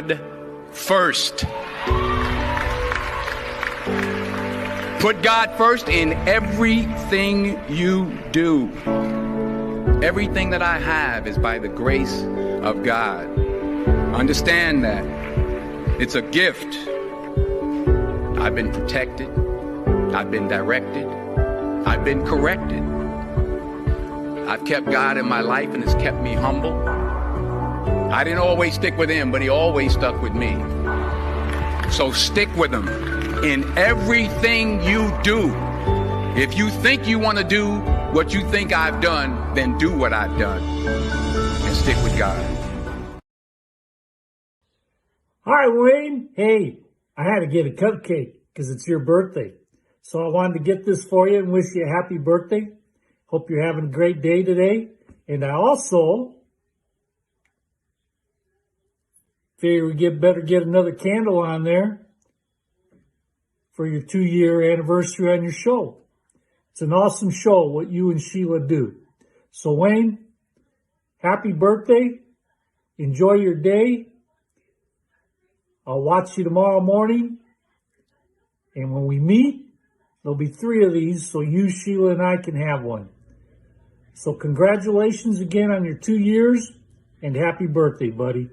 God first. Put God first in everything you do. Everything that I have is by the grace of God. Understand that. It's a gift. I've been protected. I've been directed. I've been corrected. I've kept God in my life and it's kept me humble. I didn't always stick with him, but he always stuck with me. So stick with him in everything you do. If you think you want to do what you think I've done, then do what I've done and stick with God. Hi, Wayne. Hey, I had to get a cupcake because it's your birthday. So I wanted to get this for you and wish you a happy birthday. Hope you're having a great day today. And I also figure we better get another candle on there for your 2-year anniversary on your show. It's an awesome show, what you and Sheila do. So Wayne, happy birthday. Enjoy your day. I'll watch you tomorrow morning. And when we meet, there'll be 3 of these so you, Sheila, and I can have one. So congratulations again on your 2 years and happy birthday, buddy.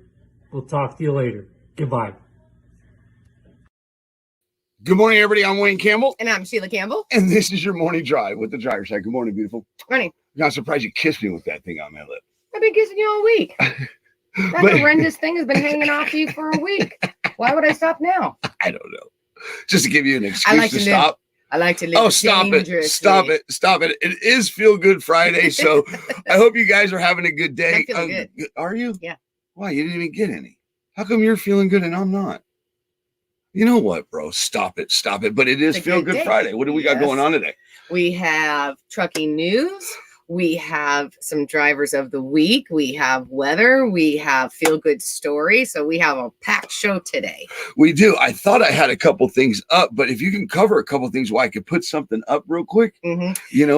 We'll talk to you later. Goodbye. Good morning, everybody. I'm Wayne Campbell. And I'm Sheila Campbell. And this is your morning drive with the driver's side. Good morning, beautiful. Morning. I'm not surprised you kissed me with that thing on my lip. I've been kissing you all week. That horrendous thing has been hanging off you for a week. Why would I stop now? I don't know. Just to give you an excuse to stop. I like to live. Oh, stop it. Stop it. Stop it. It is Feel Good Friday. So I hope you guys are having a good day. I'm feeling good. Are you? Yeah. Why? You didn't even get any. How come you're feeling good and I'm not? You know what, bro? Stop it. Stop it. But it is Feel Good Friday. What do we got going on today? We have trucking news. We have some drivers of the week. We have weather. We have feel good story. So we have a packed show today. We do. I thought I had a couple things up, but if you can cover a couple things while I could put something up real quick,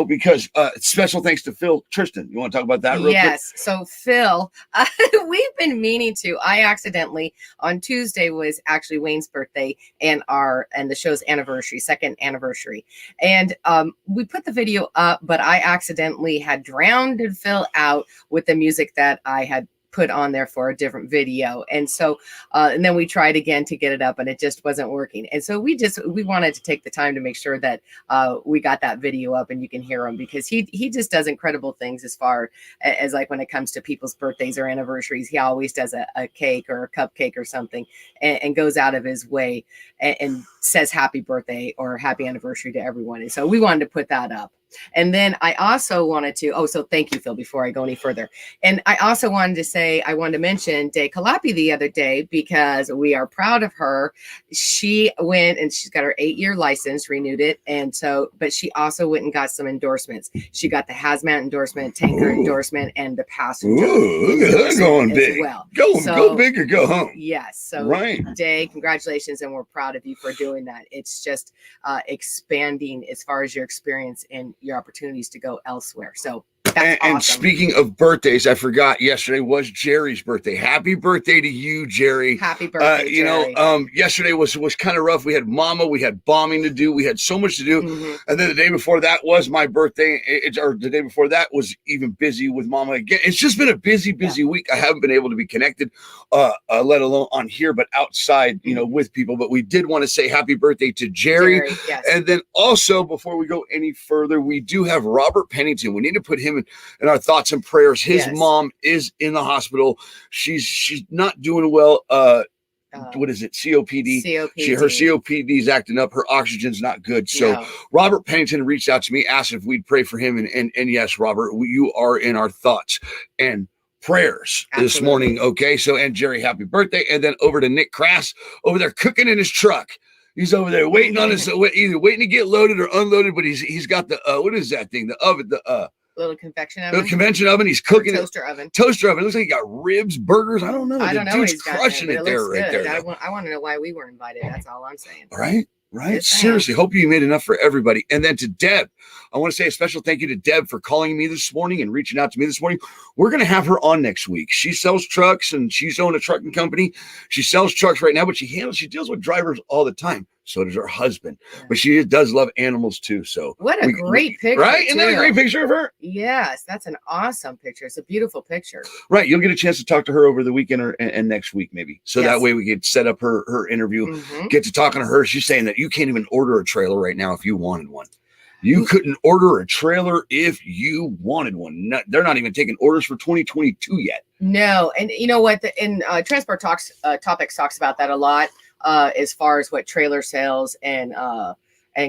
because special thanks to Phil Tristan. You want to talk about that real quick? Yes. So Phil, we've been meaning to. I accidentally on Tuesday was actually Wayne's birthday and the show's anniversary, 2nd anniversary. And we put the video up, but I accidentally had drowned Phil out with the music that I had put on there for a different video. And so, and then we tried again to get it up and it just wasn't working. And so we wanted to take the time to make sure that we got that video up and you can hear him because he just does incredible things as far as like when it comes to people's birthdays or anniversaries. He always does a cake or a cupcake or something and goes out of his way and says happy birthday or happy anniversary to everyone. And so we wanted to put that up. And then I also wanted to, so thank you, Phil, before I go any further. And I also wanted to mention Day Calapi the other day because we are proud of her. She went and she's got her 8-year license, renewed it. And so, but she also went and got some endorsements. She got the hazmat endorsement, tanker endorsement, and the passenger. Look at her going big. Well. Go big or go home. Yes. So right. Day, congratulations. And we're proud of you for doing that. It's just expanding as far as your experience and your opportunities to go elsewhere. So that's awesome. And speaking of birthdays, I forgot yesterday was Jerry's birthday. Happy birthday to you, Jerry. Happy birthday, Jerry. Yesterday was kind of rough. We had mama, we had bombing to do, we had so much to do. And then the day before that was my birthday. Or the day before that was even busy with mama again. It's just been a busy week. I haven't been able to be connected, let alone on here, but outside, with people. But we did want to say happy birthday to Jerry. Yes. And then also, before we go any further, we do have Robert Pennington. We need to put him in our thoughts and prayers. His mom is in the hospital. She's not doing well. What is it? COPD. Her COPD is acting up. Her oxygen's not good. So Robert Pennington reached out to me, asked if we'd pray for him. And yes, Robert, you are in our thoughts and prayers this morning. Okay. So, and Jerry, happy birthday. And then over to Nick Crass over there cooking in his truck. He's over there waiting on his, either waiting to get loaded or unloaded, but he's got the, what is that thing? The oven, little convection oven. He's cooking toaster oven. Toaster oven. It looks like he got ribs, burgers. I don't know. I don't know. He's crushing it there, right there. I want to know why we weren't invited. That's all I'm saying. Right? Right? Yes, I am. Seriously, hope you made enough for everybody. And then to Deb, I want to say a special thank you to Deb for calling me this morning and reaching out to me this morning. We're going to have her on next week. She sells trucks and she's owned a trucking company. She sells trucks right now, but she deals with drivers all the time. So does her husband. Yeah. But she does love animals too. So What a great picture. right? Isn't that a too. great picture of her? Yes, that's an awesome picture. It's a beautiful picture. Right. You'll get a chance to talk to her over the weekend and next week, maybe. So Yes. that way we could set up her interview, Mhm. get to talking to her. She's saying that you can't even order a trailer right now if you wanted one. You couldn't order a trailer if you wanted one. They're not even taking orders for 2022 yet. No, and you know what? In Transport Talks, Topics talks about that a lot, as far as what trailer sales and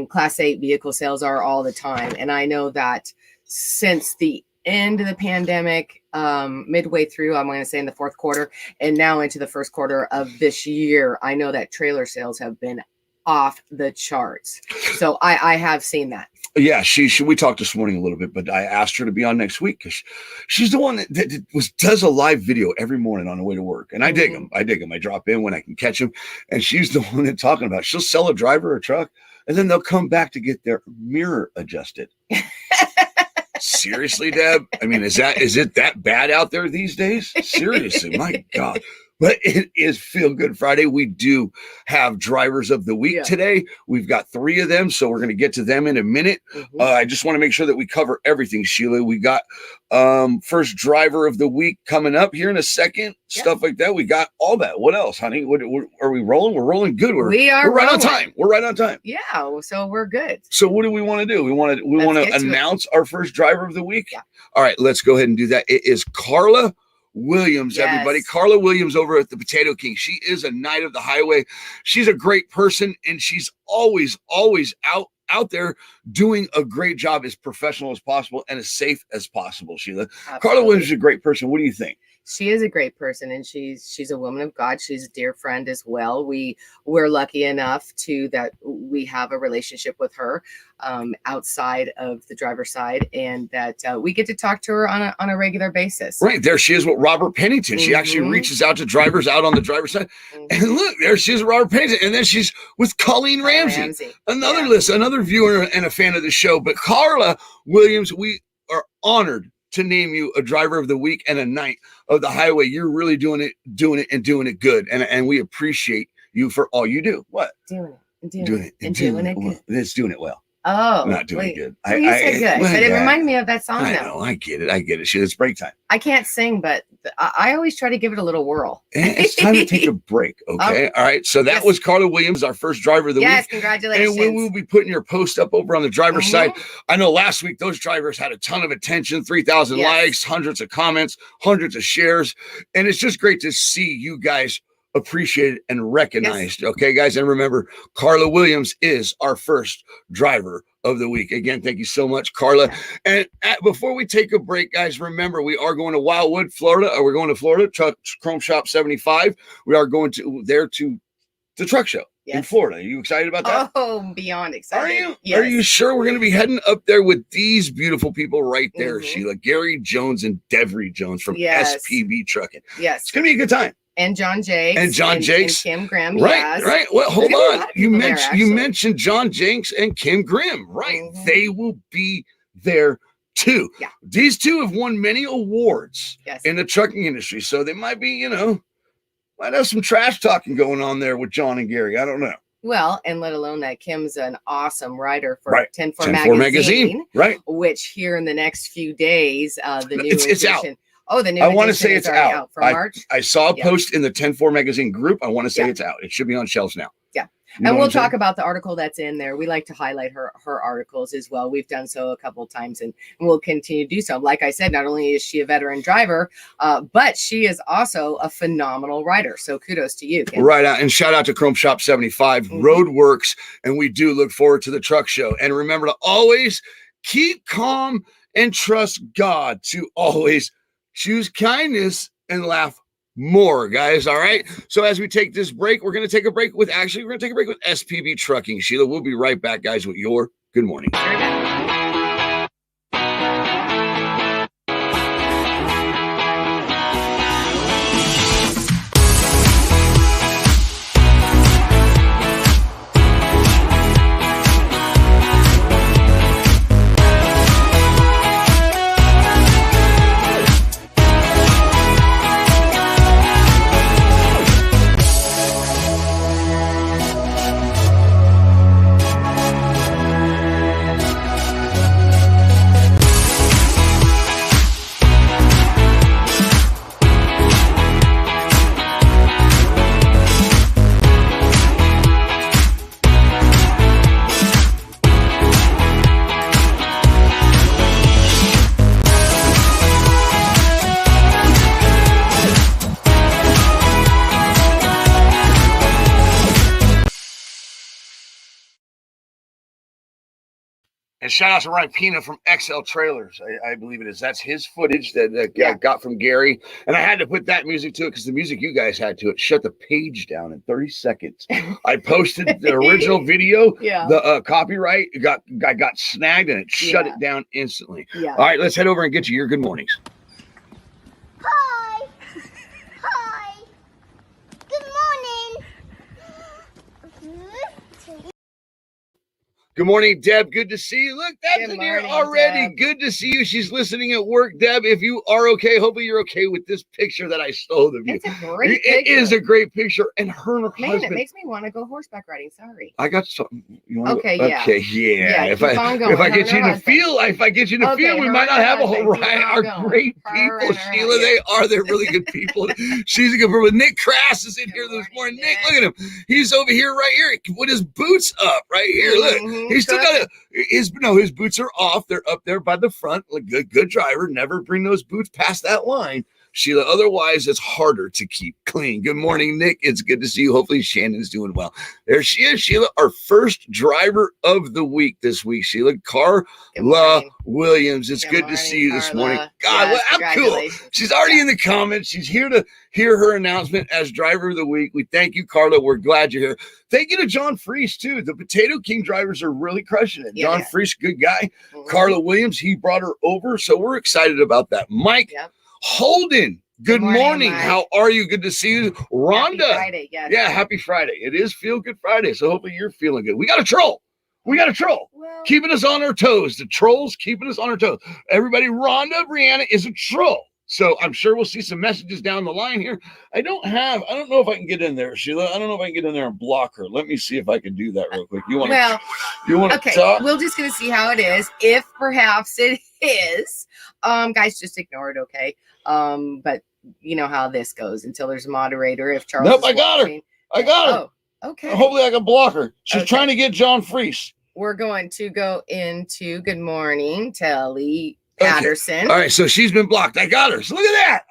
Class 8 vehicle sales are all the time. And I know that since the end of the pandemic, midway through, I'm going to say in the fourth quarter, and now into the first quarter of this year, I know that trailer sales have been off the charts. So I have seen that. Yeah, we talked this morning a little bit, but I asked her to be on next week because she's the one that does a live video every morning on the way to work. And I dig them. I drop in when I can catch them. And she's the one that's talking about, she'll sell a driver a truck and then they'll come back to get their mirror adjusted. Seriously, Deb? I mean, is it that bad out there these days? Seriously, my God. But it is Feel Good Friday. We do have drivers of the week today. We've got 3 of them, so we're going to get to them in a minute. I just want to make sure that we cover everything, Sheila. We got first driver of the week coming up here in a second, stuff like that. We got all that. What else, honey? What are we rolling? We're rolling good. We're right on time. We're right on time. Yeah, so we're good. So what do we want to do? We want to announce our first driver of the week. Yeah. All right, let's go ahead and do that. It is Carla Williams, everybody. Carla Williams over at the Potato King. She is a Knight of the Highway. She's a great person, and she's always out there doing a great job, as professional as possible and as safe as possible, Sheila. Absolutely. Carla Williams is a great person. What do you think? She is a great person, and she's a woman of God. She's a dear friend as well. We're lucky enough that we have a relationship with her outside of the driver's side, and that we get to talk to her on a regular basis. Right there, she is with Robert Pennington. She actually reaches out to drivers out on the driver's side, and look, there she is with Robert Pennington, and then she's with Colleen Ramsey. Another viewer and a fan of the show. But Carla Williams, we are honored to name you a driver of the week and a Knight of the Highway. You're really doing it good. And we appreciate you for all you do. What? Doing it good. It's doing it well. Oh, not doing good. Well, you said good, but it reminded me of that song. I know, I get it. Shit, it's break time. I can't sing, but I always try to give it a little whirl. It's time to take a break. Okay. All right. So that was Carla Williams, our first driver of the week. Yes, congratulations. And we'll be putting your post up over on the driver's side. I know last week those drivers had a ton of attention, 3,000 likes, hundreds of comments, hundreds of shares. And it's just great to see you guys appreciated and recognized. Okay, guys. And remember, Carla Williams is our first driver of the week. Again, thank you so much, Carla. And before we take a break, guys, remember, we are going to Wildwood, Florida. We're going to Florida, Chrome Shop 75. We are going to the truck show in Florida. Are you excited about that? Oh, beyond excited. Are you? Yes. Are you sure? We're going to be heading up there with these beautiful people right there, Sheila. Gary Jones and Devery Jones from SPB Trucking. Yes. It's going to be a good time. And John Jakes. And Kim Grimm. Right. Well, hold on. You mentioned John Jakes and Kim Grimm. Right. They will be there too. Yeah. These two have won many awards in the trucking industry. So they might be, might have some trash talking going on there with John and Gary. I don't know. Well, and let alone that Kim's an awesome writer for 10-4 magazine. Right. Which here in the next few days, the new it's out. Oh, the new I want to say it's out for March. I saw a post in the 10-4 magazine group. I want to say it's out. It should be on shelves now. Yeah. And we'll talk about the article that's in there. We like to highlight her articles as well. We've done so a couple of times and we'll continue to do so. Like I said, not only is she a veteran driver, but she is also a phenomenal writer. So kudos to you, Kim. Right. And shout out to Chrome Shop 75, Roadworks. And we do look forward to the truck show. And remember to always keep calm and trust God to always choose kindness and laugh more, guys. All right. So as we take this break, we're going to take a break with SPB Trucking. Sheila, we'll be right back, guys, with your Good Morning. And shout out to Ryan Pina from XL Trailers. I believe it is. That's his footage that I got from Gary. And I had to put that music to it because the music you guys had to it shut the page down in 30 seconds. I posted the original video, the copyright. I got snagged and it shut it down instantly. Yeah. All right, let's head over and get you your good mornings. Hi. Hi. Good morning. Good morning, Deb. Good to see you. Look, Deb's in here already. Deb. Good to see you. She's listening at work. Deb, if you are okay, hopefully you're okay with this picture that I stole of you. It's a great picture. It is a great picture. And her and her husband. It makes me want to go horseback riding. Sorry. I got something. You want okay, yeah. If I get you to feel, we might not have our great people, Sheila. They're really good people. She's a good person. Nick Crass is in here this morning. Nick, look at him. He's over here right here with his boots up right here. Look. He's still got his boots are off. They're up there by the front. Like good driver. Never bring those boots past that line, Sheila. Otherwise, it's harder to keep clean. Good morning, Nick. It's good to see you. Hopefully, Shannon's doing well. There she is, Sheila, our first driver of the week this week, Sheila. Carla Williams. It's good to see you this morning. God, how cool. She's already in the comments. She's here to hear her announcement as driver of the week. We thank you, Carla. We're glad you're here. Thank you to John Freese, too. The Potato King drivers are really crushing it. John Freese, good guy. Carla Williams, he brought her over. So we're excited about that. Mike Holden. Good morning. How are you? Good to see you. Rhonda. Happy Friday, yeah, happy Friday. It is Feel Good Friday, so hopefully you're feeling good. We got a troll. Well, keeping us on our toes. The troll's keeping us on our toes. Everybody, Rhonda Brianna is a troll. So I'm sure we'll see some messages down the line here. I don't know if I can get in there, Sheila. I don't know if I can get in there and block her. Let me see if I can do that real quick. You want to talk? We're just going to see how it is. If perhaps it is, guys, just ignore it, okay? But you know how this goes until there's a moderator. If Charles, I got her. Oh, okay. Hopefully I can block her. She's trying to get John Freese. We're going to go into Good Morning, Telly Patterson. All right, so she's been blocked. I got her. So look at that.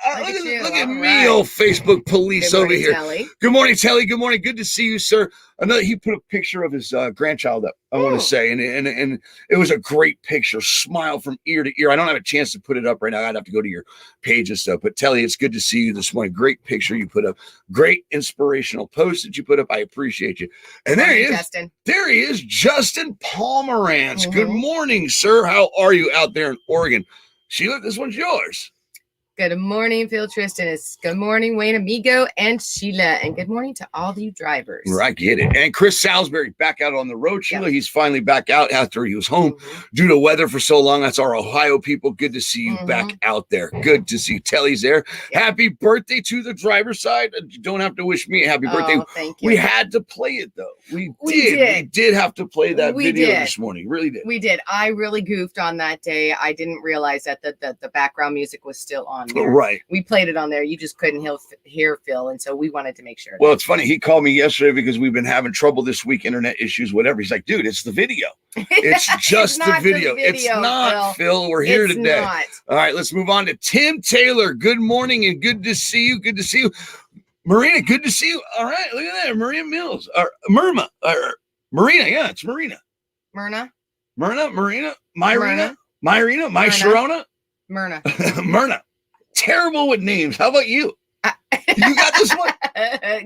Look at me, old Facebook police over here. Telly. Good morning, Telly. Good morning. Good to see you, sir. He put a picture of his grandchild up, I want to say, and it was a great picture. Smile from ear to ear. I don't have a chance to put it up right now. I'd have to go to your page and stuff. But Telly, it's good to see you this morning. Great picture you put up. Great inspirational post that you put up. I appreciate you. And there he is. Justin. There he is, Justin Pomerantz. Good morning, sir. How are you out there in Oregon? Sheila, this one's yours. Good morning, Phil Tristan. It's good morning, Wayne Amigo and Sheila. And good morning to all you drivers. I get it. And Chris Salisbury back out on the road, Sheila. He's finally back out after he was home due to weather for so long. That's our Ohio people. Good to see you back out there. Good to see you. Telly's there. Happy birthday to the driver's side. You don't have to wish me a happy birthday. Thank you. We had to play it, though. We did have to play that video this morning. Really did. We did. I really goofed on that day. I didn't realize that the background music was still on there. Right. We played it on there. You just couldn't hear Phil. And so we wanted to make sure. Well, it's funny. He called me yesterday because we've been having trouble this week, internet issues, whatever. He's like, dude, it's the video. It's just the video. It's not, Phil. We're here today. Not. All right, let's move on to Tim Taylor. Good morning and good to see you. Good to see you. Marina, good to see you. All right, look at that. Marina Mills. Marina. Yeah, it's Marina. Myrna. Myrna. Sharona. Myrna. Terrible with names. How about you? You got this one?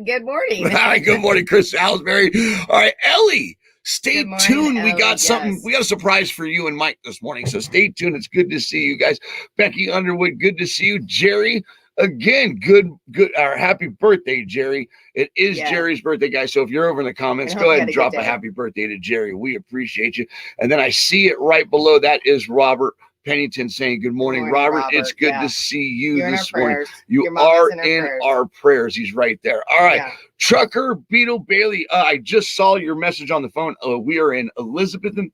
Good morning. Hi, good morning, Chris Salisbury. All right, Ellie, stay tuned. Ellie, we got something. We got a surprise for you and Mike this morning. So stay tuned. It's good to see you guys. Becky Underwood, good to see you. Jerry, again, good. Happy birthday, Jerry. It is Jerry's birthday, guys. So if you're over in the comments, go ahead and drop a happy birthday to Jerry. We appreciate you. And then I see it right below that is Robert Pennington saying, good morning, Robert. It's good to see you this morning. You are in our prayers. He's right there. All right. Trucker Beetle Bailey. I just saw your message on the phone. We are in Elizabethton,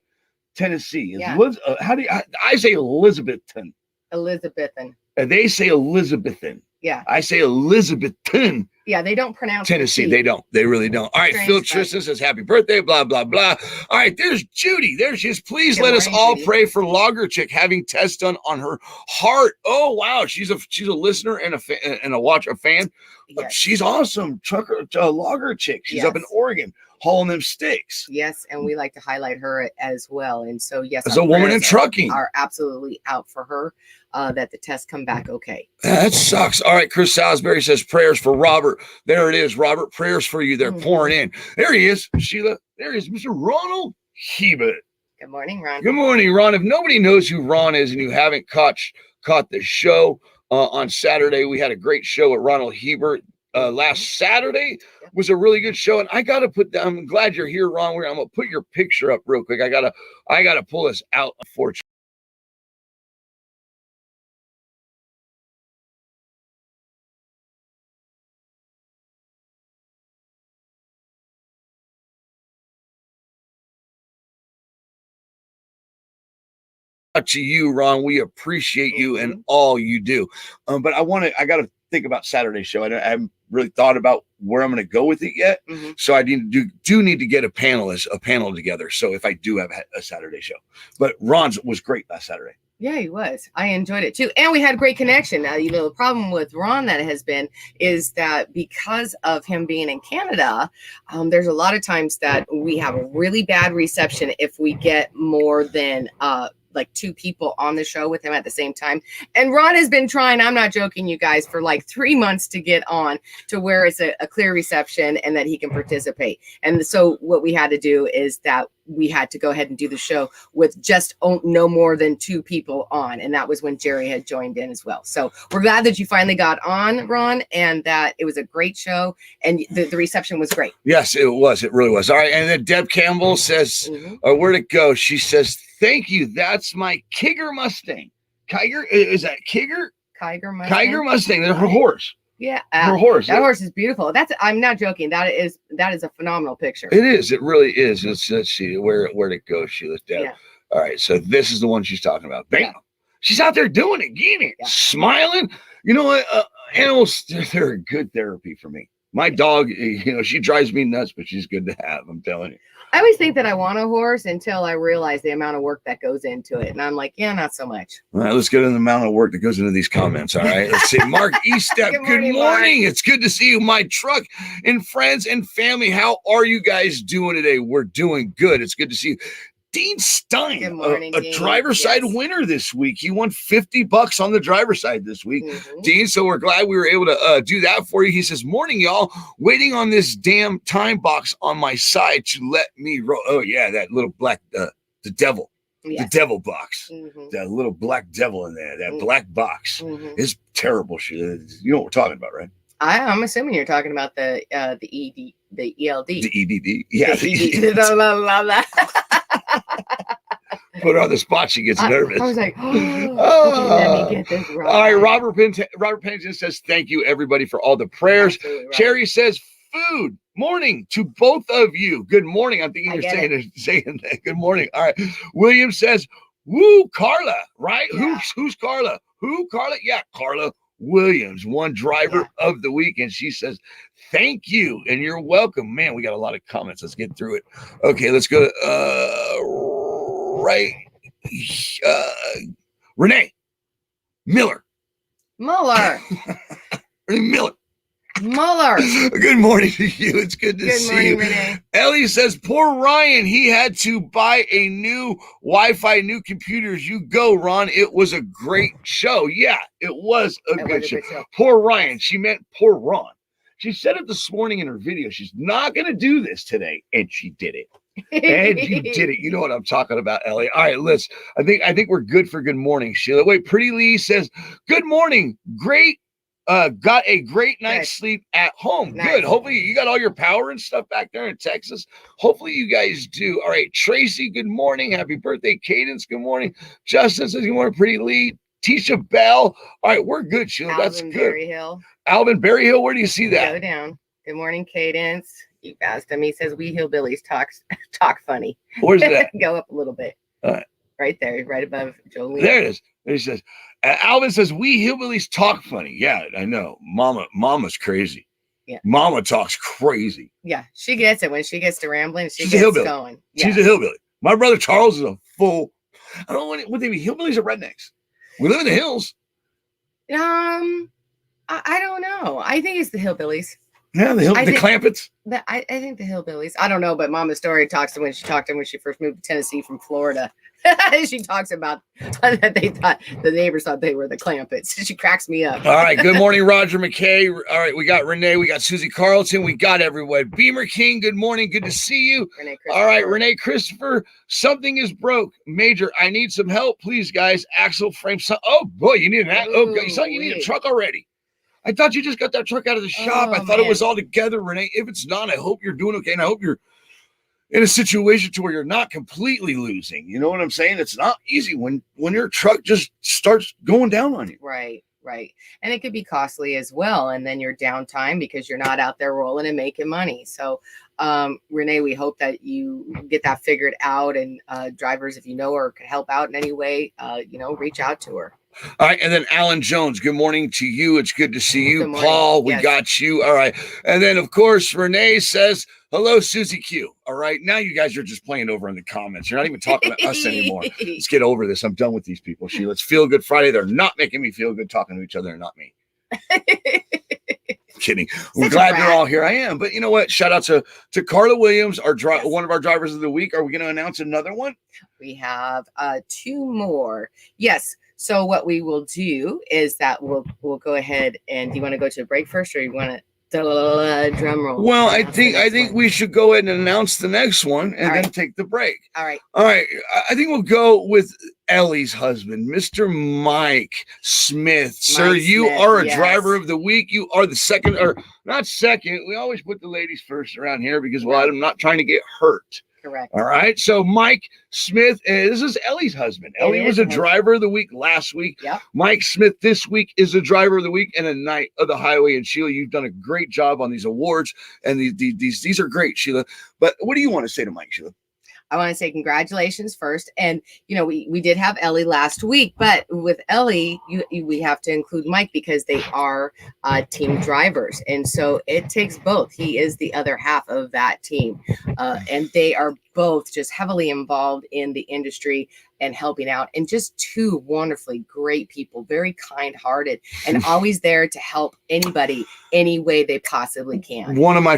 Tennessee. How do I say Elizabethton? Elizabethton. They say Elizabethton. Yeah. I say Elizabethton. Yeah, they don't pronounce Tennessee. They don't. They really don't. All right, Phil Tristan says happy birthday, blah, blah, blah. All right, there's Judy. There she is. Please let us all pray for Logger Chick having tests done on her heart. Oh, wow. She's a listener and a fan. Yes. She's awesome. Logger Chick. She's up in Oregon. hauling them sticks. Yes, and we like to highlight her as well. And so, yes, As our a woman in prayers trucking. are absolutely out for her, that the tests come back okay. That sucks. All right, Chris Salisbury says prayers for Robert. There it is, Robert. Prayers for you. They're pouring in. There he is, Sheila. There he is, Mr. Ronald Hebert. Good morning, Ron. Good morning, Ron. If nobody knows who Ron is and you haven't caught the show on Saturday, we had a great show at Ronald Hebert. Last Saturday was a really good show, and I gotta I'm glad you're here, Ron. I'm gonna put your picture up real quick. I gotta pull this out, unfortunately. To you, Ron, we appreciate you and all you do. But I got to think about Saturday's show. I haven't really thought about where I'm going to go with it yet. So I need to get a panel together. So if I do have a Saturday show, but Ron's was great last Saturday. Yeah, he was. I enjoyed it too. And we had great connection. Now, the problem with Ron that has been is that because of him being in Canada, there's a lot of times that we have a really bad reception if we get more than like 2 people on the show with him at the same time. And Ron has been trying, I'm not joking, you guys, for like 3 months to get on to where it's a clear reception and that he can participate. And so what we had to do is that we had to go ahead and do the show with just no more than 2 people on. And that was when Jerry had joined in as well. So we're glad that you finally got on, Ron, and that it was a great show and the reception was great. Yes, it was. It really was. All right. And then Deb Campbell says, where'd it go? She says, thank you. That's my Kiger Mustang. Kiger? Is that Kiger? Kiger Mustang. Kiger Mustang. That's her horse. Yeah. Her horse. That horse is beautiful. I'm not joking. That is a phenomenal picture. It is. It really is. Let's see where'd it go, Sheila. Deb. Yeah. All right. So this is the one she's talking about. Bam. Yeah. She's out there doing it, getting it, smiling. You know what? Animals, they're a good therapy for me. My dog, she drives me nuts, but she's good to have. I'm telling you. I always think that I want a horse until I realize the amount of work that goes into it. And I'm like, yeah, not so much. All right, let's get into the amount of work that goes into these comments. All right. Let's see. Mark Estep, good morning. It's good to see you. My truck and friends and family. How are you guys doing today? We're doing good. It's good to see you. Dean Stein, good morning, a driver's side winner this week. He won $50 on the driver's side this week. Dean, so we're glad we were able to do that for you. He says, morning, y'all. Waiting on this damn time box on my side to let me roll. Oh, yeah, that little black, the devil. Yes. The devil box. That little black devil in there. That black box is terrible. You know what we're talking about, right? I'm assuming you're talking about the ELD. The EDD. Yeah. Put her on the spot. She gets nervous. I was like, okay, let me get this right. All right. Robert Pennington says, thank you, everybody, for all the prayers. Right. Cherry says, food. Morning to both of you. Good morning. I'm thinking you're saying that. Good morning. All right. William says, woo, Carla, right? Yeah. Who's Carla? Who, Carla? Yeah, Carla Williams, one driver of the week. And she says, thank you. And you're welcome. Man, we got a lot of comments. Let's get through it. Okay, let's go to Renee Miller. Muller. Good morning to you. It's good to see you. Renee. Ellie says, poor Ryan. He had to buy a new Wi-Fi, new computers. You go, Ron. It was a great show. Yeah, it was a good show. Poor Ryan. She meant poor Ron. She said it this morning in her video. She's not going to do this today. And she did it. And you did it. You know what I'm talking about, Ellie. All right, let's. I think we're good for good morning, Sheila. Wait, Pretty Lee says, good morning. Great. Got a great night's sleep at home. Nice. Good. Hopefully you got all your power and stuff back there in Texas. Hopefully you guys do. All right. Tracy, good morning. Happy birthday. Cadence, good morning. Justin says, good morning. Pretty Lee. Tisha Bell. All right. We're good, Sheila. That's good. Berryhill. Alvin Berryhill. Where do you see that? Go down. Good morning, Cadence. You asked him. He says, we hillbillies talk funny. Where's that? Go up a little bit. All right. Right there, right above Jolie. There it is. He says, Alvin says, we hillbillies talk funny. Yeah, I know. Mama's crazy. Yeah. Mama talks crazy. Yeah, she gets it. When she gets to rambling, she's a hillbilly. Going. Yeah. She's a hillbilly. My brother Charles is a full, I don't know what they be, hillbillies or rednecks. We live in the hills. I don't know. I think it's the hillbillies. Yeah, the Clampets. I think the hillbillies. I don't know, but Mama Story talked to him when she first moved to Tennessee from Florida. She talks about that the neighbors thought they were the Clampets. She cracks me up. All right. Good morning, Roger McKay. All right, we got Renee, we got Susie Carlton, we got everyone. Beamer King, good morning. Good to see you. All right, Renee Christopher, something is broke. Major, I need some help, please, guys. Axle frame. Oh boy, you need an you need a truck already. I thought you just got that truck out of the shop. I thought it was all together, Renee. If it's not, I hope you're doing okay, and I hope you're in a situation to where you're not completely losing. You know what I'm saying? It's not easy when your truck just starts going down on you. Right. And it could be costly as well. And then you're downtime because you're not out there rolling and making money. So, Renee, we hope that you get that figured out. And drivers, if you know her, could help out in any way, reach out to her. All right, and then Alan Jones, good morning to you. It's good to see you. Paul, we got you. All right. And then, of course, Renee says, hello, Susie Q. All right, now you guys are just playing over in the comments. You're not even talking to us anymore. Let's get over this. I'm done with these people, Sheila. It's Feel Good Friday. They're not making me feel good talking to each other and not me. Kidding. We're glad they're all here. I am. But you know what? Shout out to Carla Williams, one of our drivers of the week. Are we going to announce another one? We have 2 more. Yes. So what we will do is that we'll go ahead and do you want to go to a break first or you want to drum roll? Well, I think we should go ahead and announce the next one and then take the break. All right. I think we'll go with Ellie's husband, Mr. Mike Smith. Sir, you are a driver of the week. You are the second, or not second. We always put the ladies first around here because, well, I'm not trying to get hurt. Correct. All right. So Mike Smith, this is Ellie's husband. Ellie was a driver of the week last week. Yep. Mike Smith this week is a driver of the week and a Knight of the Highway. And Sheila, you've done a great job on these awards, and these are great, Sheila. But what do you want to say to Mike, Sheila? I want to say congratulations first. And, we did have Ellie last week, but with Ellie, we have to include Mike because they are team drivers. And so it takes both. He is the other half of that team. And they are both just heavily involved in the industry and helping out. And just 2 wonderfully great people, very kind-hearted and always there to help anybody any way they possibly can.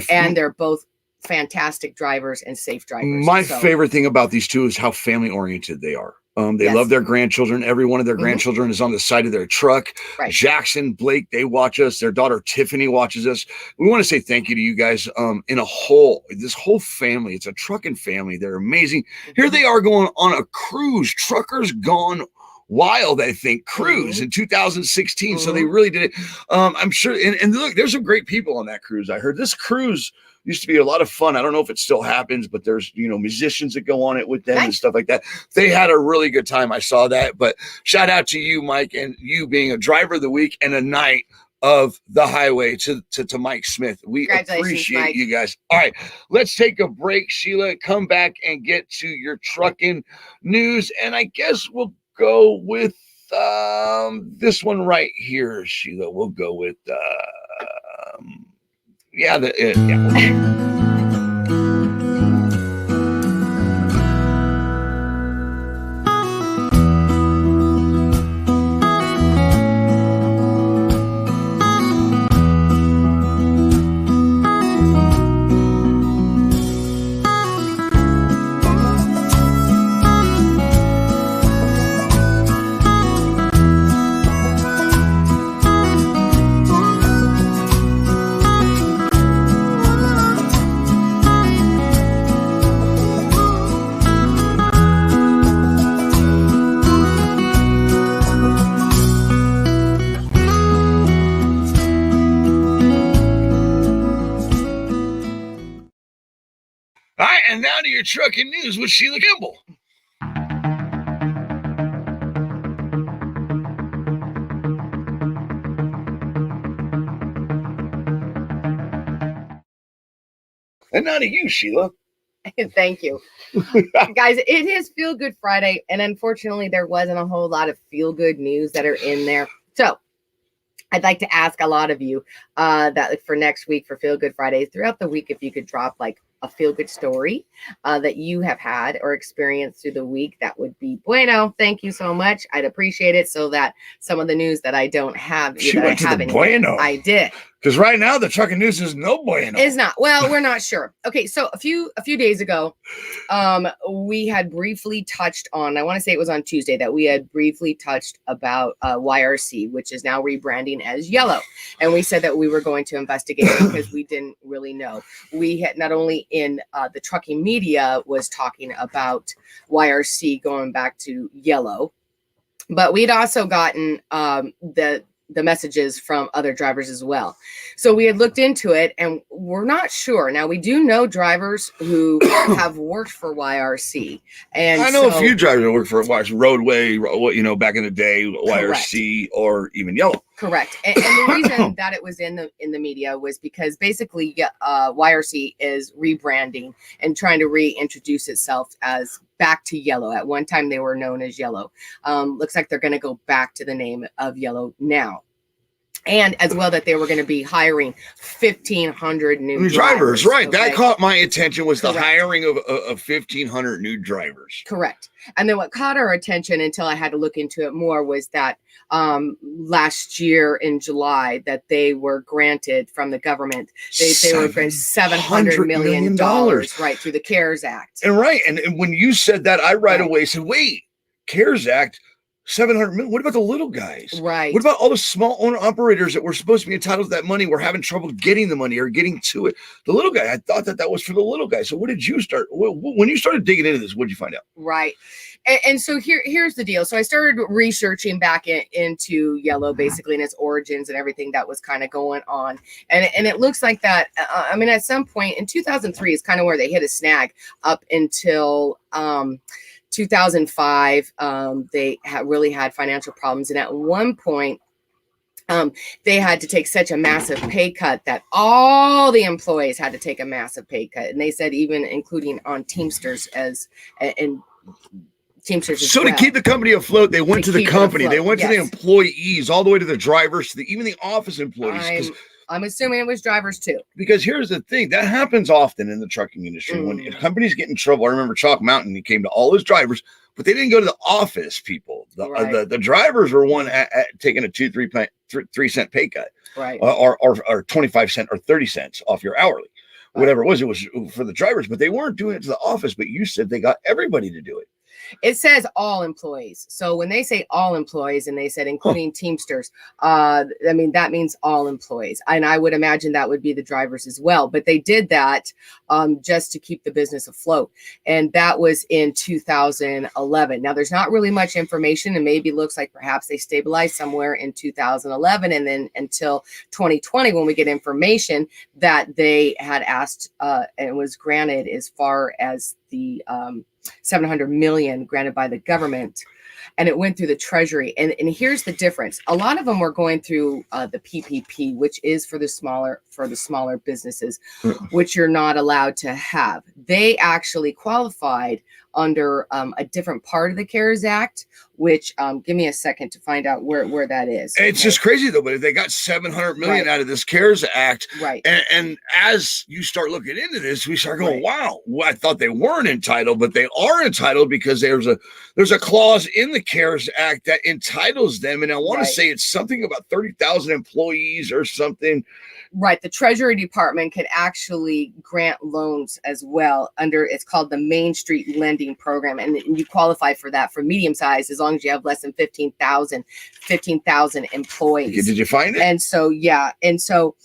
And they're both fantastic drivers and safe drivers. My favorite thing about these 2 is how family oriented they are. They love their grandchildren. Every one of their grandchildren is on the side of their truck. Right. Jackson, Blake, they watch us. Their daughter Tiffany watches us. We want to say thank you to you guys. This whole family. It's a trucking family. They're amazing. Here they are going on a cruise. Truckers Gone Wild, I think, cruise in 2016. So they really did it. I'm sure. And look, there's some great people on that cruise. I heard this cruise used to be a lot of fun. I don't know if it still happens, but there's, musicians that go on it with them and stuff like that. They had a really good time. I saw that. But shout out to you, Mike, and you being a driver of the week and a Knight of the Highway to Mike Smith. We appreciate you guys. All right, let's take a break, Sheila. Come back and get to your trucking news. And I guess we'll go with this one right here, Sheila. We'll go with and now to your trucking news with Sheila Kimball. And now to you, Sheila. Thank you. Guys, it is Feel Good Friday, and unfortunately, there wasn't a whole lot of feel good news that are in there. So I'd like to ask a lot of you that for next week for Feel Good Friday, throughout the week, if you could drop like a feel good story that you have had or experienced through the week, that would be bueno. Thank you so much. I'd appreciate it so that some of the news that I don't have, she went to the bueno. I did. Because right now the trucking news is no bueno. Is not. Well, we're not sure. Okay, so a few days ago, we had briefly touched on, I want to say it was on Tuesday, that we had briefly touched about YRC, which is now rebranding as Yellow. And we said that we were going to investigate it because we didn't really know. We had not only in the trucking media was talking about YRC going back to Yellow, but we'd also gotten the messages from other drivers as well. So we had looked into it and we're not sure. Now we do know drivers who have worked for YRC. And I know a few drivers that work for YRC, Roadway, back in the day, YRC, or even Yellow. Correct. And the reason that it was in the media was because basically YRC is rebranding and trying to reintroduce itself as back to Yellow. At one time they were known as Yellow. Looks like they're going to go back to the name of Yellow now. And as well that they were going to be hiring 1,500 new drivers. Right. Okay? That caught my attention was Correct. The hiring of 1,500 new drivers. Correct. And then what caught our attention until I had to look into it more was that last year in July that they were granted from the government, they were granted $700 million right through the CARES Act. And and when you said that, I right away said, wait, CARES Act, 700 million. What about the little guys? Right. What about all the small owner operators that were supposed to be entitled to that money? We're having trouble getting the money or getting to it. The little guy, I thought that was for the little guy. So what did you start? When you started digging into this, what did you find out? Right. And so here's the deal. So I started researching back into Yellow, basically, and its origins and everything that was kind of going on. And it looks like that, at some point in 2003 is kind of where they hit a snag up until 2005. They really had financial problems. And at one point, they had to take such a massive pay cut that all the employees had to take a massive pay cut. And they said even including on Teamsters Teamsters. So to keep the company afloat, they went to the company. They went to the employees, all the way to the drivers, to even the office employees. I'm assuming it was drivers too. Because here's the thing, that happens often in the trucking industry. When companies get in trouble, I remember Chalk Mountain, he came to all his drivers, but they didn't go to the office people. The drivers were one at taking a 3 cent pay cut, right? Or 25 cents or 30 cents off your hourly, whatever it was for the drivers, but they weren't doing it to the office. But you said they got everybody to do it. It says all employees. So when they say all employees and they said including Teamsters, that means all employees. And I would imagine that would be the drivers as well. But they did that just to keep the business afloat. And that was in 2011. Now, there's not really much information, and maybe looks like perhaps they stabilized somewhere in 2011. And then until 2020, when we get information that they had asked and was granted as far as the 700 million granted by the government, and it went through the Treasury. And here's the difference. A lot of them were going through the PPP, which is for the smaller businesses, which you're not allowed to have. They actually qualified under a different part of the CARES Act, which give me a second to find out where that is. It's just crazy though, but they got 700 million out of this CARES Act. Right. And as you start looking into this, we start going, wow, I thought they weren't entitled, but they are entitled because there's a clause in the CARES Act that entitles them. And I want to say it's something about 30,000 employees or something. Right. The Treasury Department could actually grant loans as well it's called the Main Street Lending Program. And you qualify for that for medium size as long as you have less than 15,000 employees. Did you find it? And so, yeah. And so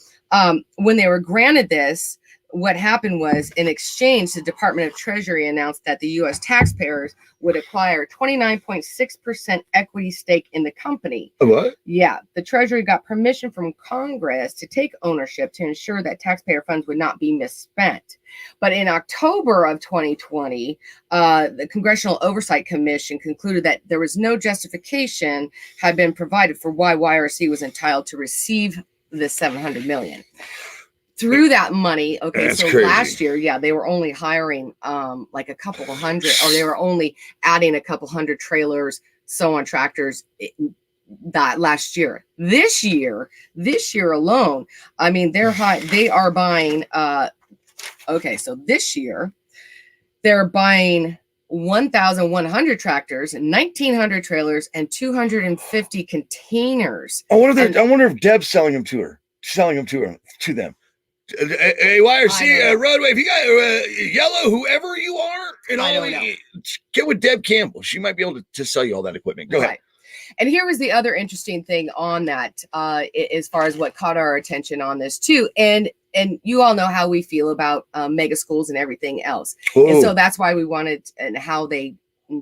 when they were granted this, what happened was, in exchange, the Department of Treasury announced that the U.S. taxpayers would acquire 29.6% equity stake in the company. What? Yeah. The Treasury got permission from Congress to take ownership to ensure that taxpayer funds would not be misspent. But in October of 2020, the Congressional Oversight Commission concluded that there was no justification had been provided for why YRC was entitled to receive the $700 million. Through that money, That's so crazy. last year, they were only hiring like a couple of hundred, or they were only adding a couple hundred trailers, so on, tractors that last year. This year alone, they are buying. So this year they're buying 1,100 tractors, 1,900 trailers, and 250 containers. I wonder if Deb's selling them to her. selling them to them. Hey, YRC roadway, if you got yellow, whoever you are, and all, get with Deb Campbell. She might be able to sell you all that equipment. Go ahead. And here was the other interesting thing on that, as far as what caught our attention on this too. And you all know how we feel about mega schools and everything else. Ooh. And so that's why we wanted, and how they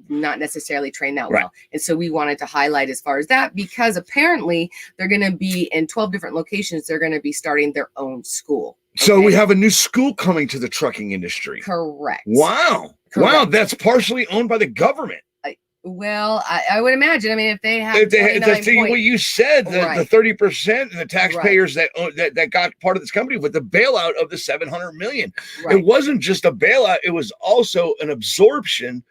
not necessarily train that well. And so we wanted to highlight as far as that, because apparently they're going to be in 12 different locations. They're going to be starting their own school. Okay? So we have a new school coming to the trucking industry. Correct. Wow. Correct. Wow. That's partially owned by the government. Well, I would imagine. I mean, if they have what you said, the 30% and the taxpayers that got part of this company with the bailout of the $700 million. It wasn't just a bailout; it was also an absorption,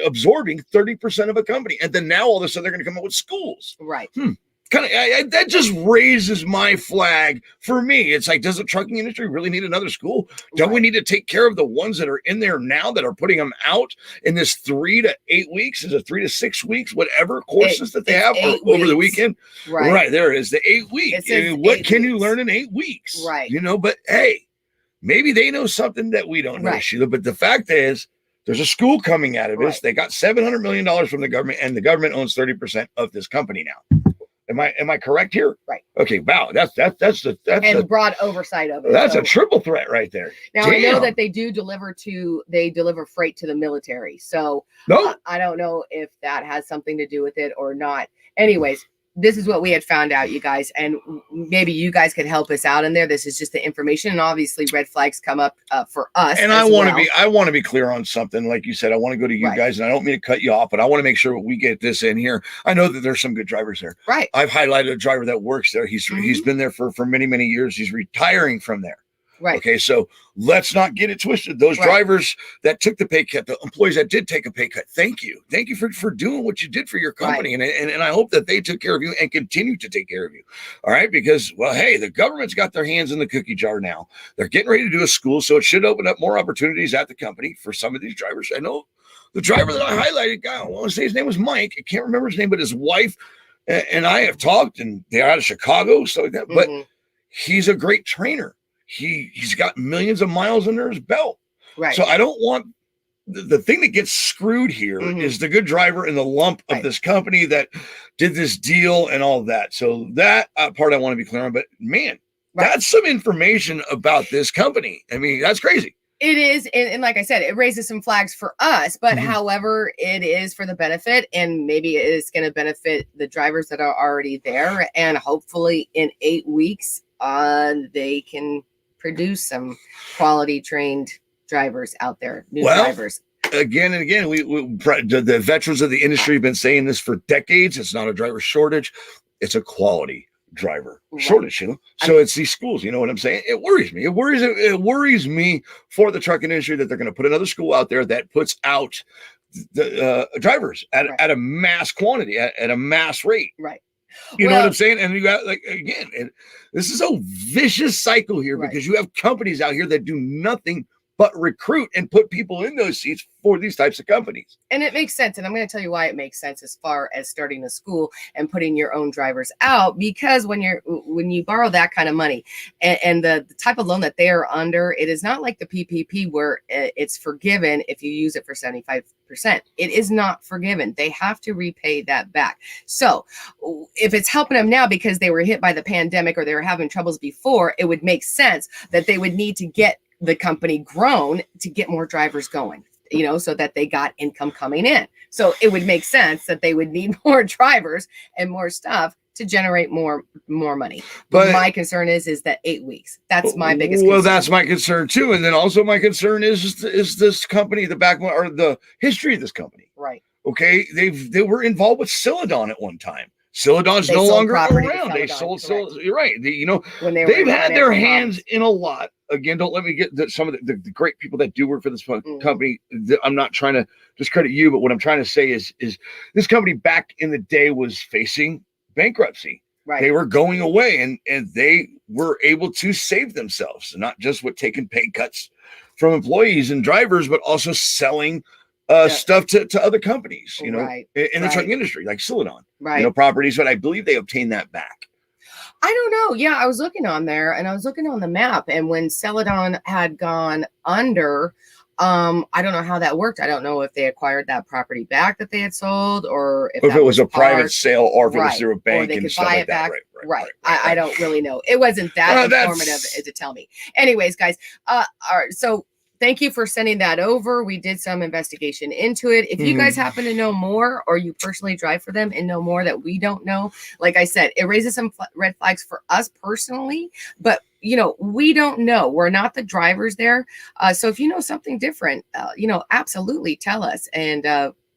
absorbing 30% of a company. And then now all of a sudden they're going to come up with schools. Right. That just raises my flag for me. It's like, does the trucking industry really need another school? Don't we need to take care of the ones that are in there now that are putting them out in this 3 to 8 weeks? Is it 3 to 6 weeks? Whatever courses that they have over the weekend. Right. There it is. The 8 weeks. What can you learn in 8 weeks? Right. But hey, maybe they know something that we don't know, Sheila. But the fact is, there's a school coming out of this. They got $700 million from the government, and the government owns 30% of this company now. Am I correct here? Right. Okay. Wow. That's and broad oversight of it. That's a triple threat right there. Now I know that they deliver freight to the military. So I don't know if that has something to do with it or not. Anyways, this is what we had found out, you guys, and maybe you guys could help us out in there. This is just the information, and obviously red flags come up for us. And I want to be clear on something. Like you said, I want to go to you guys, and I don't mean to cut you off, but I want to make sure we get this in here. I know that there's some good drivers there. Right. I've highlighted a driver that works there. He's been there for many, many years. He's retiring from there. Right. Okay. So let's not get it twisted. Those drivers that took the pay cut, the employees that did take a pay cut, thank you. Thank you for doing what you did for your company. And I hope that they took care of you and continue to take care of you. All right. Because, well, hey, the government's got their hands in the cookie jar now. They're getting ready to do a school. So it should open up more opportunities at the company for some of these drivers. I know the driver that I highlighted, I want to say his name was Mike. I can't remember his name, but his wife and I have talked, and they're out of Chicago, stuff like that. But he's a great trainer. He's got millions of miles under his belt. Right. So I don't want the thing that gets screwed here is the good driver and the lump of this company that did this deal and all of that. So that part I want to be clear on. But man, that's some information about this company. I mean, that's crazy. It is. And like I said, it raises some flags for us, but however, it is for the benefit, and maybe it is going to benefit the drivers that are already there. And hopefully in 8 weeks, they can produce some quality trained drivers out there, new drivers. Again and again, the veterans of the industry have been saying this for decades. It's not a driver shortage. It's a quality driver shortage, you know? So it's these schools, you know what I'm saying? It worries me. It worries me for the trucking industry that they're going to put another school out there that puts out the drivers at a mass quantity, at a mass rate. Right. You know what I'm saying? And you got, like, again, this is a vicious cycle here because you have companies out here that do nothing but recruit and put people in those seats for these types of companies. And it makes sense. And I'm going to tell you why it makes sense as far as starting a school and putting your own drivers out, because when you borrow that kind of money and the type of loan that they are under, it is not like the PPP where it's forgiven if you use it for 75%. It is not forgiven. They have to repay that back. So if it's helping them now because they were hit by the pandemic or they were having troubles before, it would make sense that they would need to get the company grown to get more drivers going, you know, so that they got income coming in. So it would make sense that they would need more drivers and more stuff to generate more money. But my concern is that 8 weeks. That's my biggest concern. That's my concern too. And then also my concern is this company, the backbone or the history of this company. Right. Okay. They were involved with Celadon at one time. Celadon's no longer around. They sold. You're right. They've had their hands in a lot. Again, don't let me get some of the great people that do work for this company. I'm not trying to discredit you, but what I'm trying to say is this company back in the day was facing bankruptcy. Right. They were going away, and they were able to save themselves, not just with taking pay cuts from employees and drivers, but also selling stuff to other companies, you know, in the trucking industry, like Celadon, you know, properties. But I believe they obtained that back. I don't know. Yeah, I was looking on there and I was looking on the map, and when Celadon had gone under, I don't know how that worked. I don't know if they acquired that property back that they had sold, or if If that it was a private part- sale, or if it was Right. through a or bank they and could stuff buy like it that. back. Right. I don't really know. It wasn't that Well, informative to tell me. Anyways, guys, all right, so thank you for sending that over. We did some investigation into it. If you guys happen to know more, or you personally drive for them and know more that we don't know, like I said, it raises some red flags for us personally, but we don't know. We're not the drivers there. So if you know something different, absolutely tell us. And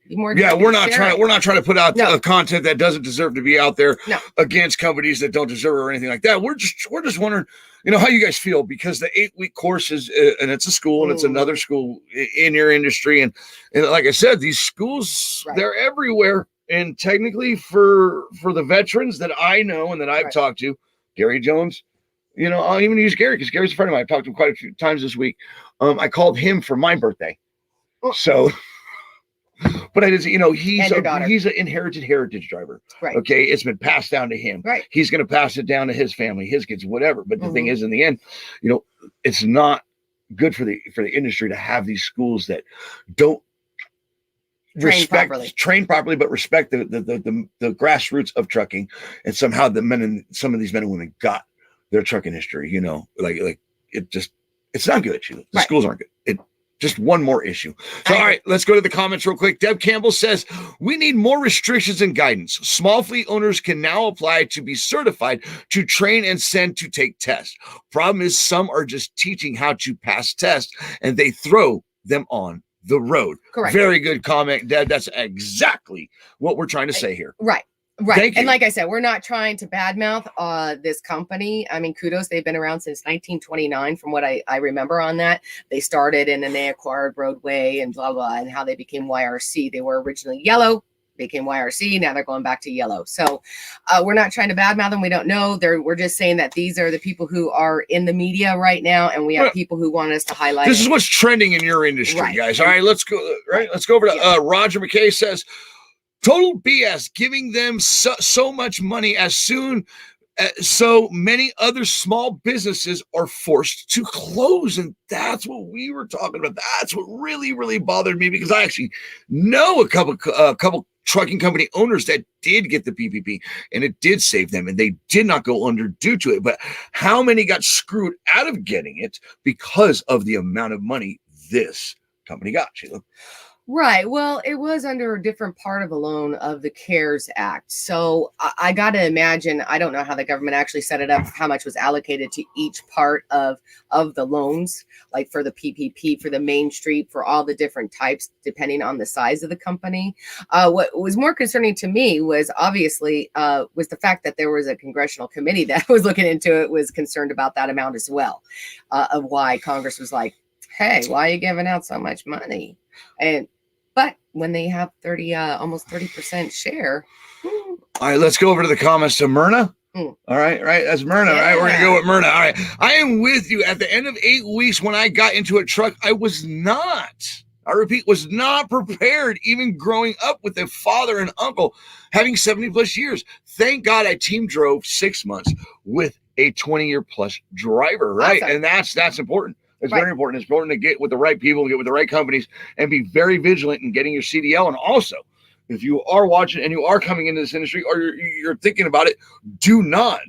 be more than Yeah, happy we're to not share trying. it. We're not trying to put out No. content that doesn't deserve to be out there No. against companies that don't deserve it or anything like that. We're just wondering, how you guys feel, because the 8-week course is, and it's a school, and it's another school in your industry, and like I said, these schools, Right. they're everywhere. And technically, for the veterans that I know and that I've Right. talked to, Gary Jones. I'll even use Gary because Gary's a friend of mine. I've talked to him quite a few times this week. I called him for my birthday. So, but I didn't, he's an inherited heritage driver. Right. Okay. It's been passed down to him. Right. He's going to pass it down to his family, his kids, whatever. But the thing is, in the end, it's not good for the industry to have these schools that don't train properly, but respect the grassroots of trucking. And somehow some of these men and women got their trucking history, like it's not good. The schools aren't good. Just one more issue. So, all right, let's go to the comments real quick. Deb Campbell says, we need more restrictions and guidance. Small fleet owners can now apply to be certified to train and send to take tests. Problem is, some are just teaching how to pass tests and they throw them on the road. Correct. Very good comment, Deb. That's exactly what we're trying to say here. Right. Thank you. And like I said, we're not trying to badmouth this company. I mean, kudos. They've been around since 1929, from what I remember on that. They started and then they acquired Roadway and blah, blah, and how they became YRC. They were originally yellow, became YRC. Now they're going back to yellow. So we're not trying to badmouth them. We don't know. We're just saying that these are the people who are in the media right now. And we have people who want us to highlight. This is what's trending in your industry, guys. All right, let's go. Let's go over to Roger McKay says, total BS, giving them so much money as soon so many other small businesses are forced to close. And that's what we were talking about. That's what really, really bothered me, because I actually know a couple trucking company owners that did get the PPP, and it did save them, and they did not go under due to it. But how many got screwed out of getting it because of the amount of money this company got, Sheila? Right. Well, it was under a different part of the loan of the CARES Act. So I got to imagine, I don't know how the government actually set it up, how much was allocated to each part of the loans, like for the PPP, for the Main Street, for all the different types, depending on the size of the company. What was more concerning to me was obviously was the fact that there was a congressional committee that was looking into it, was concerned about that amount as well, of why Congress was like, hey, why are you giving out so much money? But when they have almost 30% share. All right, let's go over to the comments to Myrna. All right, that's Myrna. Yeah. All right, we're going to go with Myrna. All right, I am with you. At the end of 8 weeks, when I got into a truck, I repeat, was not prepared, even growing up with a father and uncle having 70 plus years. Thank God I team drove 6 months with a 20-year plus driver, right? Awesome. And that's important. It's very important. It's important to get with the right people, get with the right companies, and be very vigilant in getting your CDL. And also, if you are watching and you are coming into this industry, or you're thinking about it, do not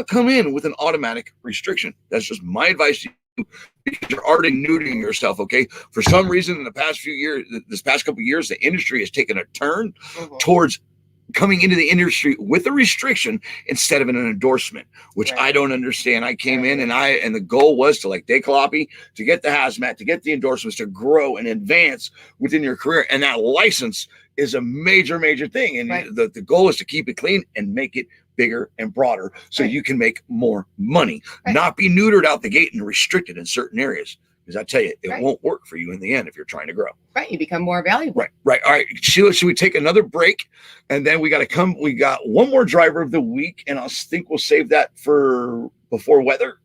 come in with an automatic restriction. That's just my advice to you, because you're already neutering yourself. Okay. For some reason, in the past few years, this past couple of years, the industry has taken a turn towards coming into the industry with a restriction instead of an endorsement, which I don't understand. I came in and the goal was to, like Dave Calopi, to get the hazmat, to get the endorsements, to grow and advance within your career. And that license is a major, major thing. And the goal is to keep it clean and make it bigger and broader so you can make more money, not be neutered out the gate and restricted in certain areas. Because I tell you, it won't work for you in the end if you're trying to grow. Right. You become more valuable. Right. All right, Sheila, should we take another break? And then we got one more driver of the week, and I think we'll save that for before weather.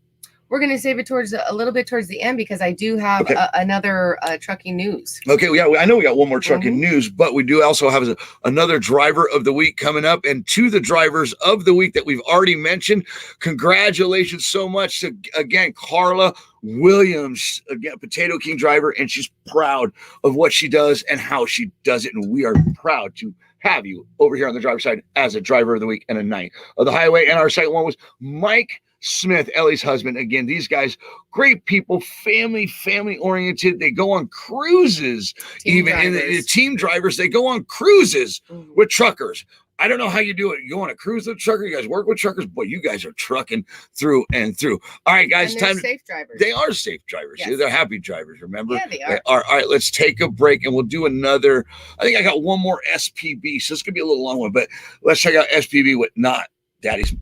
We're going to save it a little bit towards the end because I do have another trucking news. Okay, yeah, I know we got one more trucking news, but we do also have another driver of the week coming up. And to the drivers of the week that we've already mentioned, congratulations so much to, again, Carla Williams, again, Potato King driver, and she's proud of what she does and how she does it. And we are proud to have you over here on the driver's side as a driver of the week and a Knight of the Highway. And our second one was Mike Smith, Ellie's husband. Again, these guys, great people, family oriented. They go on cruises, team drivers. They go on cruises with truckers. I don't know how you do it. You go on a cruise with a trucker. You guys work with truckers. Boy, you guys are trucking through and through. All right, guys. And they're safe drivers. They are safe drivers. Yes. They're happy drivers, remember? Yeah, they are. All right, let's take a break and we'll do another. I think I got one more SPB, so it's going to be a little long one, but let's check out SPB with not Daddy's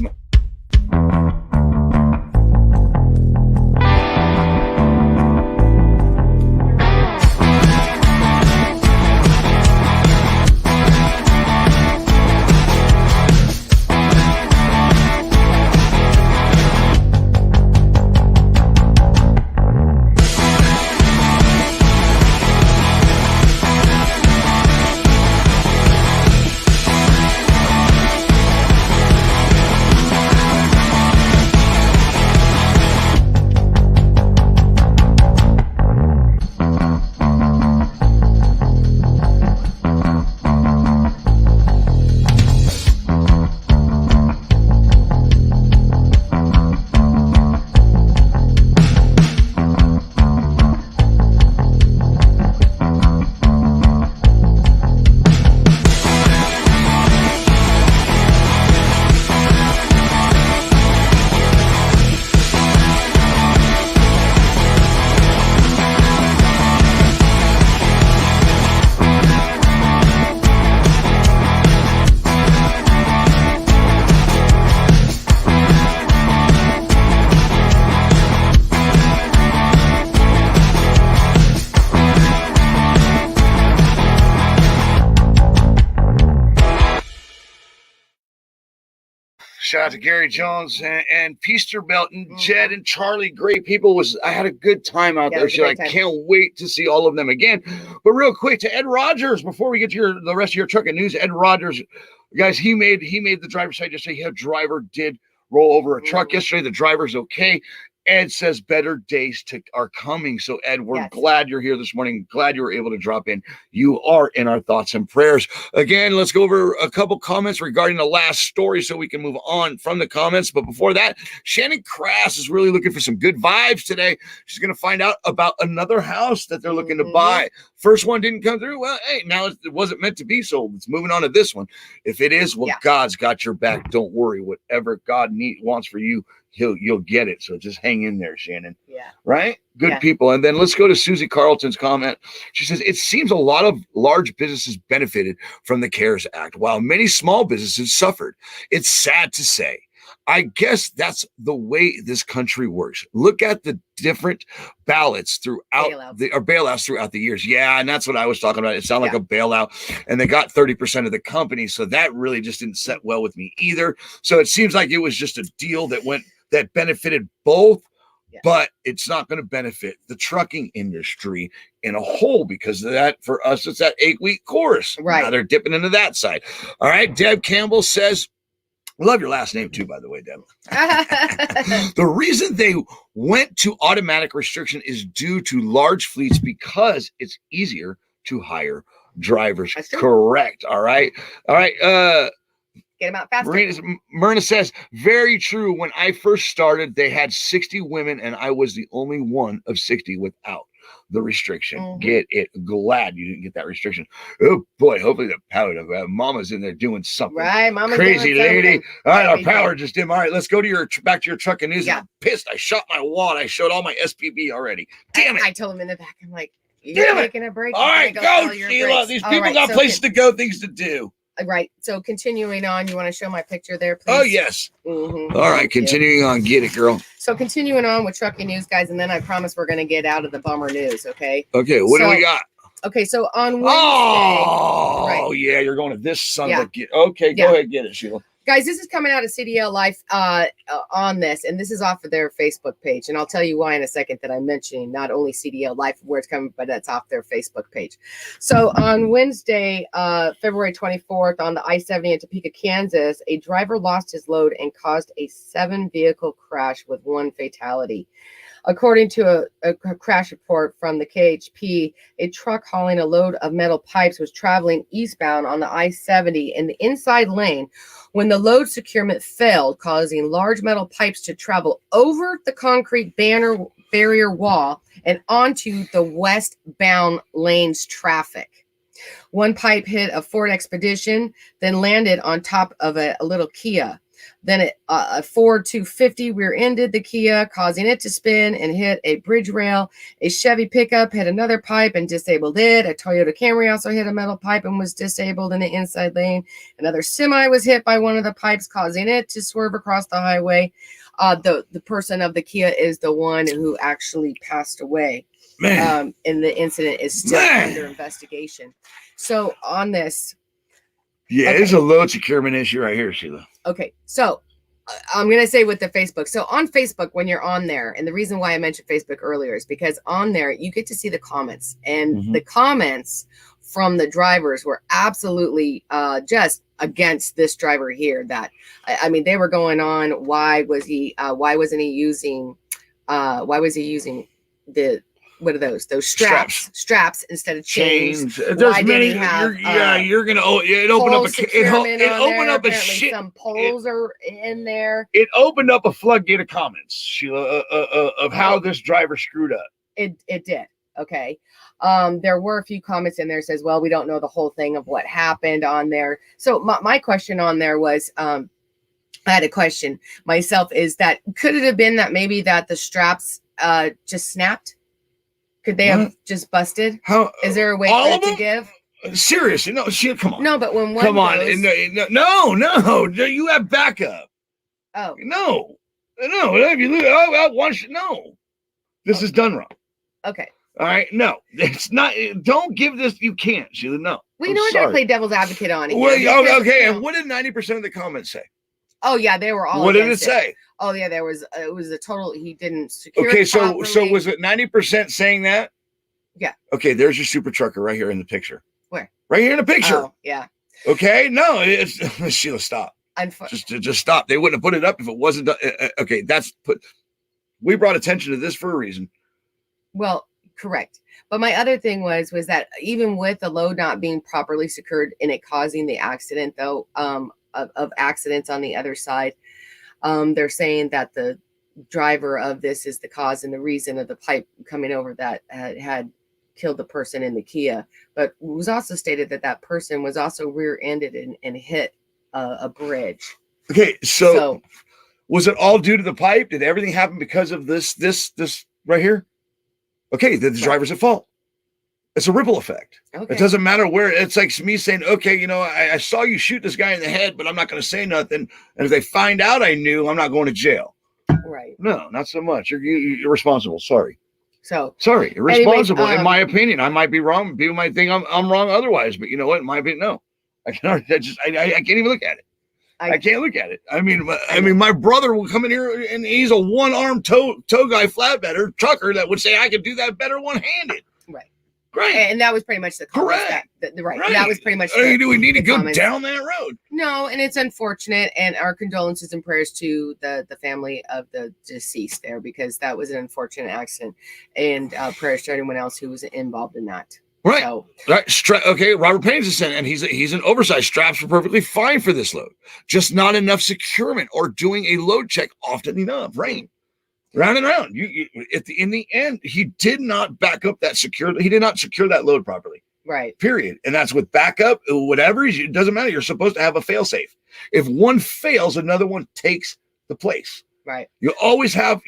Mom. Shout out to Gary Jones and Peaster Belton, Jed and Charlie. Great people. I had a good time out there. So I can't wait to see all of them again. But real quick to Ed Rogers, before we get to the rest of your trucking news, Ed Rogers, guys, he made the driver's side yesterday. His driver did roll over a truck yesterday. The driver's okay. Ed says better days are coming. So, Ed, we're glad you're here this morning. Glad you were able to drop in. You are in our thoughts and prayers. Again, let's go over a couple comments regarding the last story so we can move on from the comments. But before that, Shannon Crass is really looking for some good vibes today. She's going to find out about another house that they're looking to buy. First one didn't come through. Well, hey, now it wasn't meant to be sold. It's moving on to this one. If it is, well, God's got your back. Don't worry. Whatever God wants for you, you'll get it. So just hang in there, Shannon. Yeah. Right? Good people. And then let's go to Susie Carlton's comment. She says, it seems a lot of large businesses benefited from the CARES Act, while many small businesses suffered. It's sad to say. I guess that's the way this country works. Look at the different bailouts throughout the years. Yeah, and that's what I was talking about. It sounded like a bailout, and they got 30% of the company. So that really just didn't set well with me either. So it seems like it was just a deal that benefited both, but it's not going to benefit the trucking industry in a whole because of that. For us, it's that 8-week course. Right. Now they're dipping into that side. All right. Deb Campbell says, love your last name too, by the way, Deb. The reason they went to automatic restriction is due to large fleets because it's easier to hire drivers. Correct. All right. All right. Get them out faster. Myrna says, very true. When I first started, they had 60 women, and I was the only one of 60 without the restriction. Get it. Glad you didn't get that restriction. Oh, boy. Hopefully the power of Mama's in there doing something. Right. Mama's crazy lady. All right. Our power just dim. All right. Let's go to back to your trucking news. Yeah. I'm pissed. I shot my wad. I showed all my SPB already. Damn it. I told him in the back, I'm like, you're taking a break. All right. Go, Sheila. These people got places to go, things to do. Right. So continuing on, you want to show my picture there, please? Oh, yes. All right. Continuing on. Get it, girl. So continuing on with trucking news, guys, and then I promise we're going to get out of the bummer news, okay? Okay. What do we got? Okay. So on Wednesday. Oh, yeah. You're going to this son of a... Okay. Go ahead. Get it, Sheila. Guys, this is coming out of CDL Life on this, and this is off of their Facebook page. And I'll tell you why in a second that I'm mentioning not only CDL Life, where it's coming, but that's off their Facebook page. So on Wednesday, February 24th, on the I-70 in Topeka, Kansas, a driver lost his load and caused a 7-vehicle crash with 1 fatality. According to a crash report from the KHP, a truck hauling a load of metal pipes was traveling eastbound on the I-70 in the inside lane when the load securement failed, causing large metal pipes to travel over the concrete barrier wall and onto the westbound lane's traffic. 1 pipe hit a Ford Expedition, then landed on top of a little Kia. Then a Ford 250 rear-ended the Kia, causing it to spin and hit a bridge rail. A Chevy pickup hit another pipe and disabled it. A Toyota Camry also hit a metal pipe and was disabled in the inside lane. Another semi was hit by one of the pipes, causing it to swerve across the highway. The person of the Kia is the one who actually passed away. And the incident is still under investigation. So on this... Yeah, okay. It's a load securement issue right here, Sheila. Okay, so I'm going to say with the Facebook. So on Facebook, when you're on there, and the reason why I mentioned Facebook earlier is because on there, you get to see the comments. And the comments from the drivers were absolutely just against this driver here. That, I mean, they were going on, why wasn't he using the... What are those? Those straps instead of chains. There's many. You're gonna. It opened up it opened up a shit. Some poles are in there. It opened up a floodgate of comments, Sheila, of how this driver screwed up. It did. Okay. There were a few comments in there that says, well, we don't know the whole thing of what happened on there. So my question on there was, I had a question myself, is that could it have been that maybe that the straps just snapped? Could they have just busted? How is there a way for it to give? Seriously, no, shit, come on. No, but when one come on, goes... no, you have backup. Oh, no. If you lose, no, this is done wrong. Okay. All right, no, it's not. Don't give this. You can't, Sheila. No. Well, you know what? I play devil's advocate on it. Well, okay. And what did 90% of the comments say? Oh yeah, they were all. What did it say? Oh yeah, it was a total. He didn't secure. Okay, so was it 90% saying that? Yeah. Okay, there's your super trucker right here in the picture. Where? Right here in the picture. Oh yeah. Okay, no, it's Sheila. Stop. Just stop. They wouldn't have put it up if it wasn't. Okay, we brought attention to this for a reason. Well, correct. But my other thing was that even with the load not being properly secured and it causing the accident, though, of accidents on the other side, they're saying that the driver of this is the cause and the reason of the pipe coming over that had killed the person in the Kia. But it was also stated that person was also rear-ended and hit a bridge. Okay, so was it all due to the pipe? Did everything happen because of this right here? Okay, the driver's at fault. It's a ripple effect. Okay. It doesn't matter where. It's like me saying, okay, I saw you shoot this guy in the head, but I'm not going to say nothing. And if they find out I knew, I'm not going to jail. Right. No, not so much. You're responsible. Sorry. Sorry. You're responsible. In my opinion, I might be wrong. People might think I'm wrong otherwise, but you know what? In my opinion, no. I can't even look at it. I can't look at it. I mean, my brother will come in here and he's a one-armed tow guy, flatbedder, trucker that would say I could do that better one-handed. Right. Right. And that was pretty much the correct. Right. That was pretty much. Do we need to go down that road? No, and it's unfortunate. And our condolences and prayers to the family of the deceased there, because that was an unfortunate accident. And prayers to anyone else who was involved in that. Right. Right. Okay. Robert Payne's saying, and he's an oversized. Straps were perfectly fine for this load, just not enough securement or doing a load check often enough. Right. Round and round. In the end, he did not back up that he did not secure that load properly. Right. Period. And that's with backup, whatever. It doesn't matter. You're supposed to have a fail safe. If one fails, another one takes the place. Right. You always have,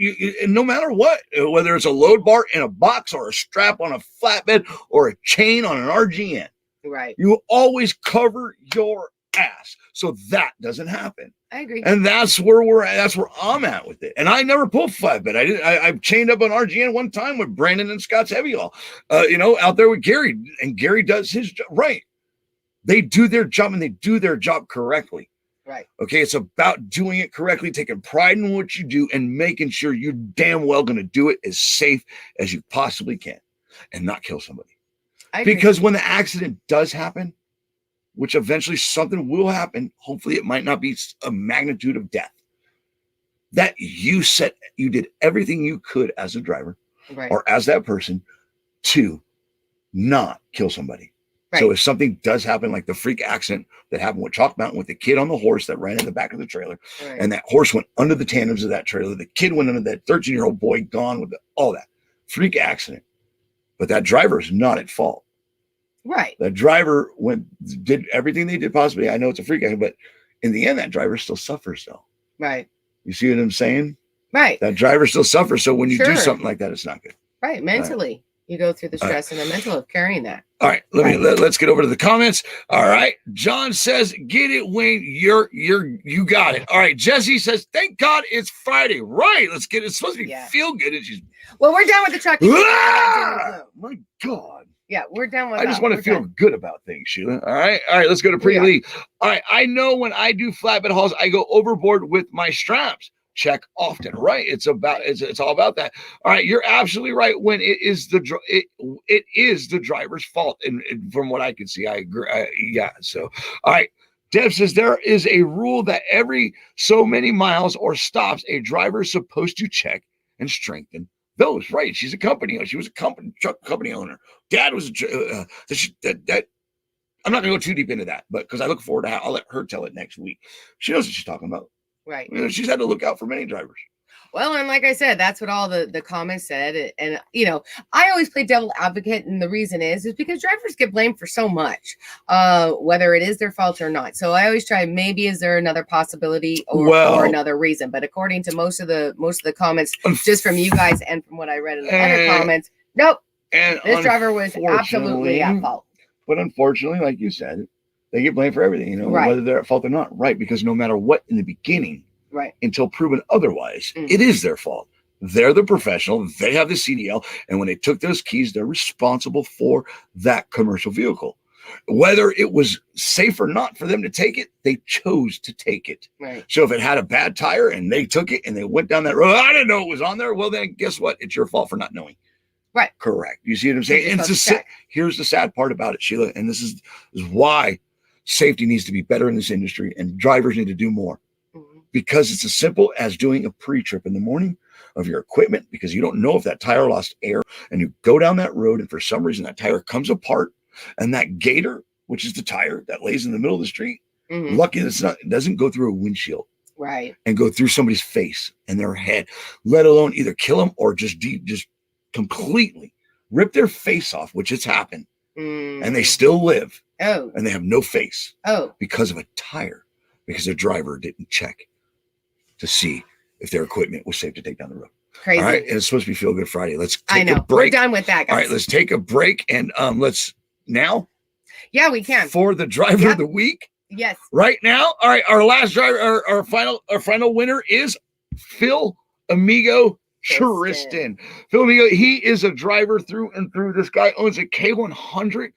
no matter what, whether it's a load bar in a box or a strap on a flatbed or a chain on an RGN. Right. You always cover your ass so that doesn't happen. I agree. And that's where we're at. That's where I'm at with it. And I never pulled flatbed. I've chained up an RGN one time with Brandon and Scott's Heavy Haul, out there with Gary. And Gary does his job right. They do their job and they do their job correctly. Right. Okay, it's about doing it correctly, taking pride in what you do, and making sure you're damn well going to do it as safe as you possibly can and not kill somebody. I agree. Because when the accident does happen, which eventually something will happen, hopefully it might not be a magnitude of death, that you did everything you could as a driver Right. or as that person to not kill somebody. Right. So if something does happen, like the freak accident that happened with Chalk Mountain with the kid on the horse that ran in the back of the trailer, Right. and that horse went under the tandems of that trailer, the kid went under, that 13-year-old boy gone with all that freak accident. But that driver is not at fault. Right. The driver did everything they did possibly. I know it's a freak accident, but in the end, that driver still suffers though. Right. You see what I'm saying? Right. That driver still suffers. So when you do Sure. something like that, it's not good. Right. Mentally, you go through the stress and the mental of carrying that. All right, let's get over to the comments. All right, John says, "Get it, Wayne. You got it." All right, Jesse says, "Thank God it's Friday." Right, let's get it. It's supposed to be feel good. And she's Well, we're done with the truck. my God. Yeah, we're done with I just want to feel good about things, Sheila. All right, let's go to Pretty Lee. All right, I know when I do flatbed hauls, I go overboard with my straps. Check often, right? It's all about that. All right, you're absolutely right. When it is the driver's fault, and from what I can see, I agree. Yeah. So, all right. Deb says there is a rule that every so many miles or stops, a driver is supposed to check and strengthen those. Right? She's a company owner. She was a truck company owner. Dad was that. I'm not going to go too deep into that, but because I look forward to I'll let her tell it next week. She knows what she's talking about. Right. You know, she's had to look out for many drivers. Well, and like I said, that's what all the comments said. And, I always play devil advocate. And the reason is because drivers get blamed for so much, whether it is their fault or not. So I always try, maybe is there another possibility or another reason? But according to most of the comments, just from you guys and from what I read in the other comments, nope. And this driver was absolutely at fault. But unfortunately, like you said, they get blamed for everything, whether they're at fault or not. Right. Because no matter what in the beginning, right, until proven otherwise, it is their fault. They're the professional. They have the CDL. And when they took those keys, they're responsible for that commercial vehicle. Whether it was safe or not for them to take it, they chose to take it. Right. So if it had a bad tire and they took it and they went down that road, I didn't know it was on there. Well, then guess what? It's your fault for not knowing. Right. Correct. You see what I'm saying? And here's the sad part about it, Sheila. And this is why safety needs to be better in this industry and drivers need to do more. Because it's as simple as doing a pre-trip in the morning of your equipment, because you don't know if that tire lost air, and you go down that road and for some reason that tire comes apart, and that gator, which is the tire that lays in the middle of the street, lucky it doesn't go through a windshield, right, and go through somebody's face and their head, let alone either kill them or just completely rip their face off, which has happened, and they still live. And they have no face. Because of a tire, because their driver didn't check to see if their equipment was safe to take down the road. Crazy. All right. And it's supposed to be Feel Good Friday. Let's take a break. We're done with that, guys. All right. Let's take a break. And let's now. Yeah, we can. For the driver of the week. Yes. Right now. All right. Our last driver, our final winner is Phil Amigo Tristan. Phil Amigo, he is a driver through and through. This guy owns a K100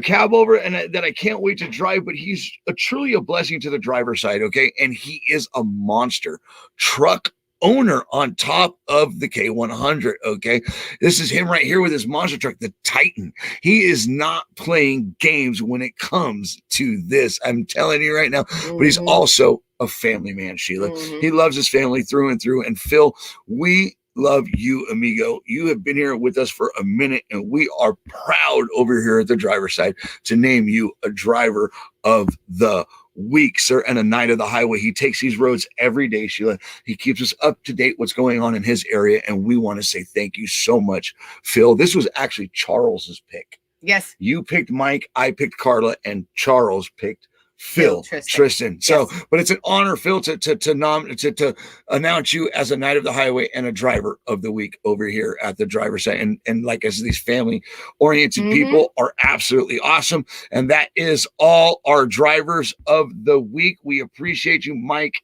cab over, and that I can't wait to drive, but he's truly a blessing to the driver's side, okay? And he is a monster truck owner on top of the K100, okay? This is him right here with his monster truck, the Titan. He is not playing games when it comes to this. I'm telling you right now, but he's also a family man, Sheila. He loves his family through and through. And Phil, we love you, amigo. You have been here with us for a minute, and we are proud over here at the driver's side to name you a driver of the week, sir, and a Knight of the Highway. He takes these roads every day, Sheila. He keeps us up to date what's going on in his area, and we want to say thank you so much, Phil. This was actually Charles's pick. Yes. You picked Mike, I picked Carla, and Charles picked Phil Tristan. So, but it's an honor, Phil, to announce you as a Knight of the Highway and a driver of the week over here at the driver's side. And like I said, these family-oriented people are absolutely awesome. And that is all our drivers of the week. We appreciate you, Mike,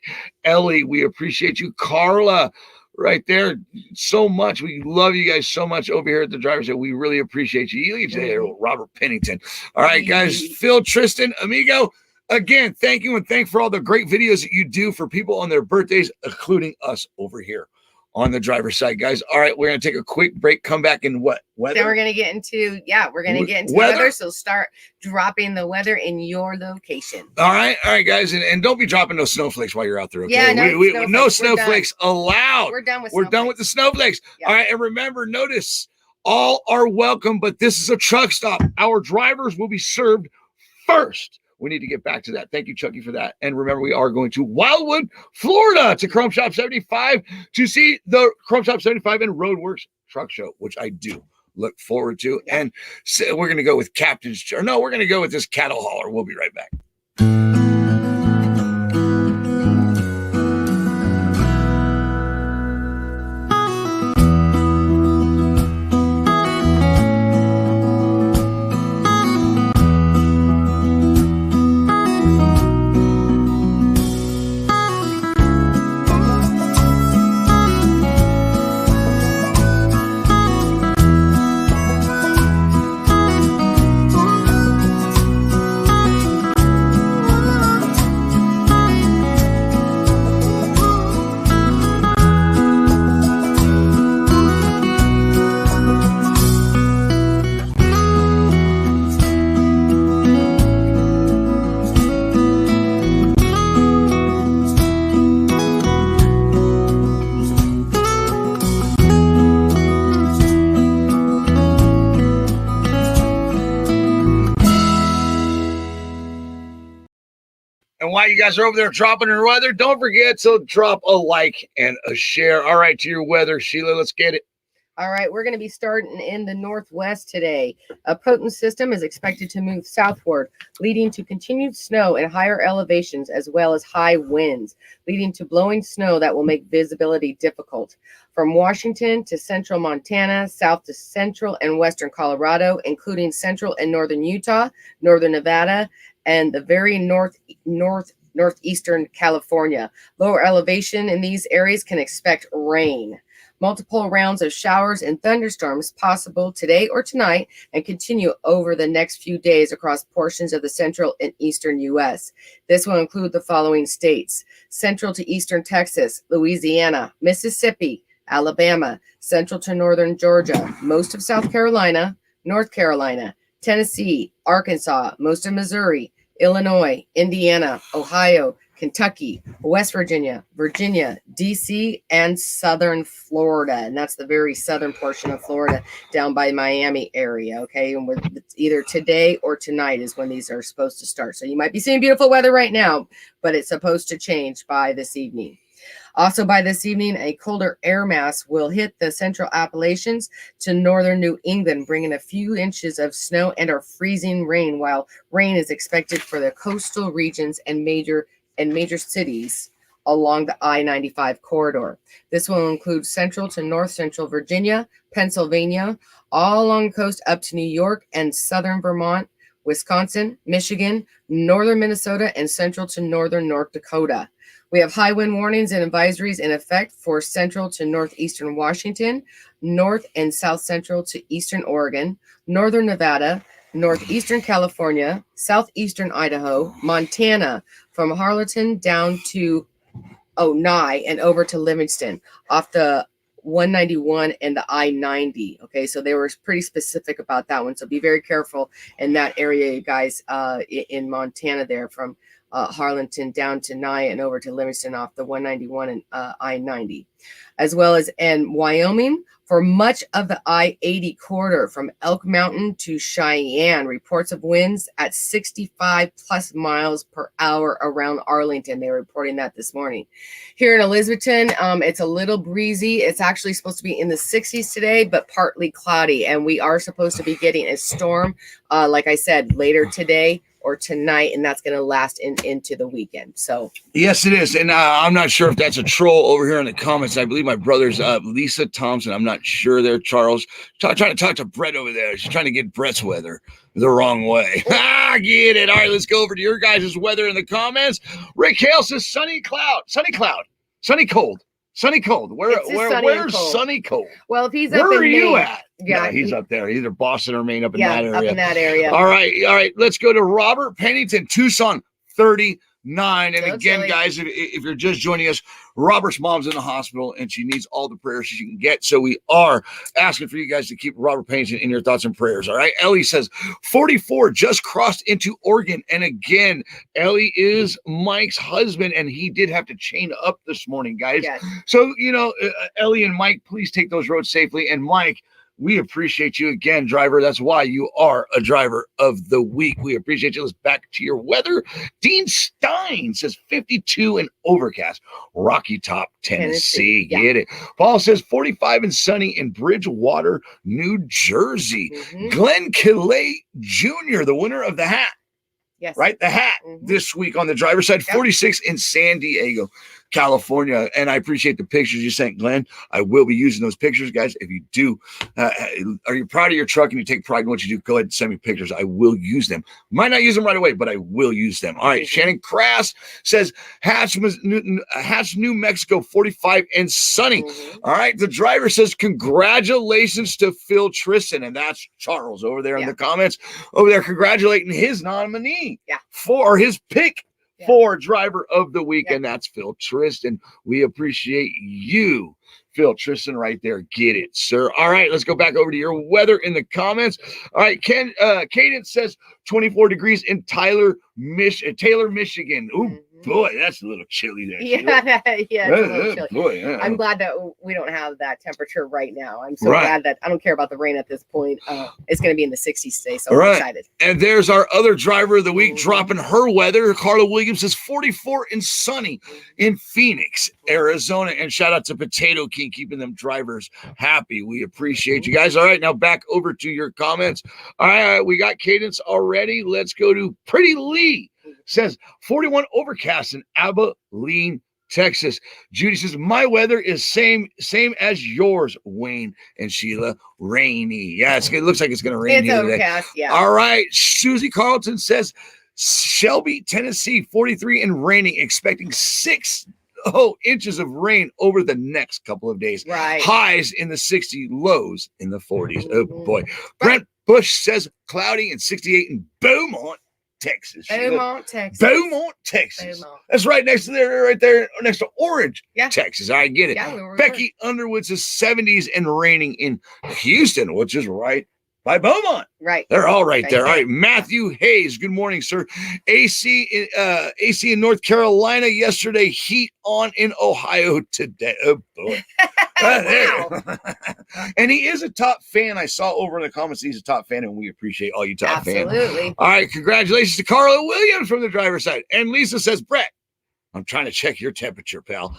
Ellie. We appreciate you, Carla. Right there, so much. We love you guys so much over here at the driver's side. We really appreciate you. You there, Robert Pennington. All right, guys. Phil, Tristan, amigo. Again, thank you, and thank for all the great videos that you do for people on their birthdays, including us over here on the driver's side, guys. All right, we're going to take a quick break, come back in what? Weather? Then we're going to get into, the weather. So start dropping the weather in your location. All right, guys. And don't be dropping no snowflakes while you're out there, okay? Yeah, no snowflakes allowed. We're done with We're done with the snowflakes. Yeah. All right, and remember, notice, all are welcome, but this is a truck stop. Our drivers will be served first. We need to get back to that. Thank you, Chucky, for that. And remember, we are going to Wildwood, Florida, to Chrome Shop 75 to see the Chrome Shop 75 and Roadworks truck show, which I do look forward to. And so we're going to go with we're going to go with this cattle hauler. We'll be right back. And while you guys are over there dropping your weather, don't forget to drop a like and a share. All right, to your weather, Sheila, let's get it. All right, we're going to be starting in the northwest today. A potent system is expected to move southward, leading to continued snow and higher elevations, as well as high winds, leading to blowing snow that will make visibility difficult. From Washington to central Montana, south to central and western Colorado, including central and northern Utah, northern Nevada, and the very northeastern California. Lower elevation in these areas can expect rain. Multiple rounds of showers and thunderstorms possible today or tonight and continue over the next few days across portions of the central and eastern U.S. This will include the following states: central to eastern Texas, Louisiana, Mississippi, Alabama, central to northern Georgia, most of South Carolina, North Carolina, Tennessee, Arkansas, most of Missouri, Illinois, Indiana, Ohio, Kentucky, West Virginia, Virginia, D.C., and southern Florida. And that's the very southern portion of Florida down by Miami area, okay? And it's either today or tonight is when these are supposed to start. So you might be seeing beautiful weather right now, but it's supposed to change by this evening. Also by this evening, a colder air mass will hit the central Appalachians to northern New England, bringing a few inches of snow and or freezing rain, while rain is expected for the coastal regions and major cities along the I-95 corridor. This will include central to north central Virginia, Pennsylvania, all along the coast up to New York and southern Vermont, Wisconsin, Michigan, northern Minnesota, and central to northern North Dakota. We have high wind warnings and advisories in effect for central to northeastern Washington, north and south central to eastern Oregon, northern Nevada, northeastern California, southeastern Idaho, Montana, from Harleton down to Nye and over to Livingston off the 191 and the I-90. Okay, so they were pretty specific about that one. So be very careful in that area, you guys, in Montana there, from Harleton down to Nye and over to Livingston off the 191 and I-90, as well as in Wyoming for much of the I-80 corridor from Elk Mountain to Cheyenne. Reports of winds at 65 plus miles per hour around Arlington. They were reporting that this morning. Here in Elizabethton, it's a little breezy. It's actually supposed to be in the 60s today, but partly cloudy. And we are supposed to be getting a storm, like I said, later today or tonight, and that's going to last into the weekend. So yes, it is. And I'm not sure if that's a troll over here in the comments. I believe my brother's Lisa Thompson. I'm not sure there, Charles. Trying to talk to Brett over there. She's trying to get Brett's weather the wrong way. Get it. All right, let's go over to your guys' weather in the comments. Rick Hale says sunny cold. Where's sunny cold? Well, if he's where up in are you Maine, at? Yeah, he's up there. Either Boston or Maine, up in that area. Up in that area. All right. Let's go to Robert Pennington, Tucson, 39. And Go, again, Chili. guys, if you're just joining us, Robert's mom's in the hospital and she needs all the prayers she can get. So we are asking for you guys to keep Robert Pennington in your thoughts and prayers. All right. Ellie says 44 just crossed into Oregon. And again, Ellie is Mike's husband, and he did have to chain up this morning, guys. Yes. So, Ellie and Mike, please take those roads safely. And Mike, we appreciate you again, driver. That's why you are a driver of the week. We appreciate you. Let's back to your weather. Dean Stein says 52 and overcast. Rocky Top, Tennessee. Yeah. Get it. Paul says 45 and sunny in Bridgewater, New Jersey. Mhm. Glenn Killet Jr., the winner of the hat. Yes. Right? The hat this week on the driver's side, 46 in San Diego, California. And I appreciate the pictures you sent, Glenn. I will be using those pictures, guys. If you do, are you proud of your truck and you take pride in what you do, go ahead and send me pictures. I will use them. Might not use them right away, but I will use them. All right. Shannon Crass says Hatch, New Mexico, 45 and sunny. All right. The driver says congratulations to Phil Tristan. And that's Charles over there in the comments over there congratulating his nominee for his pick for driver of the week, and that's Phil Tristan. We appreciate you, Phil Tristan, right there. Get it, sir. All right, let's go back over to your weather in the comments. All right, Cadence says 24 degrees in Taylor, Michigan. Ooh, boy, that's a little chilly there. Yeah, it's a little chilly. Boy, I'm glad that we don't have that temperature right now. I'm so glad that I don't care about the rain at this point. It's going to be in the 60s today, so I'm excited. And there's our other driver of the week dropping her weather. Carla Williams says 44 and sunny in Phoenix, Arizona. And shout out to Potato King keeping them drivers happy. We appreciate you guys. All right, now back over to your comments. All right, we got Cadence already. Let's go to Pretty Lee. Says 41 overcast in Abilene, Texas. Judy says my weather is same as yours, Wayne and Sheila. Rainy. Yeah, it looks like it's going to rain here today. Overcast, yeah. All right. Susie Carlton says Shelby, Tennessee, 43 and raining, expecting 6 inches of rain over the next couple of days. Right. Highs in the 60s, lows in the 40s. Oh boy. Brent Bush says cloudy and 68 in Beaumont, Texas. Beaumont, Texas. Beaumont, Texas. That's right next to there, right there next to Orange, Texas. I get it. Yeah, Becky Underwood says 70s and raining in Houston, which is right by Beaumont. Right. They're all right there. All right. Matthew Hayes. Good morning, sir. AC in North Carolina yesterday. Heat on in Ohio today. Oh boy. Wow. And he is a top fan. I saw over in the comments he's a top fan, and we appreciate all you top fans. Absolutely. All right. Congratulations to Carla Williams from the driver's side. And Lisa says, Brett, I'm trying to check your temperature, pal.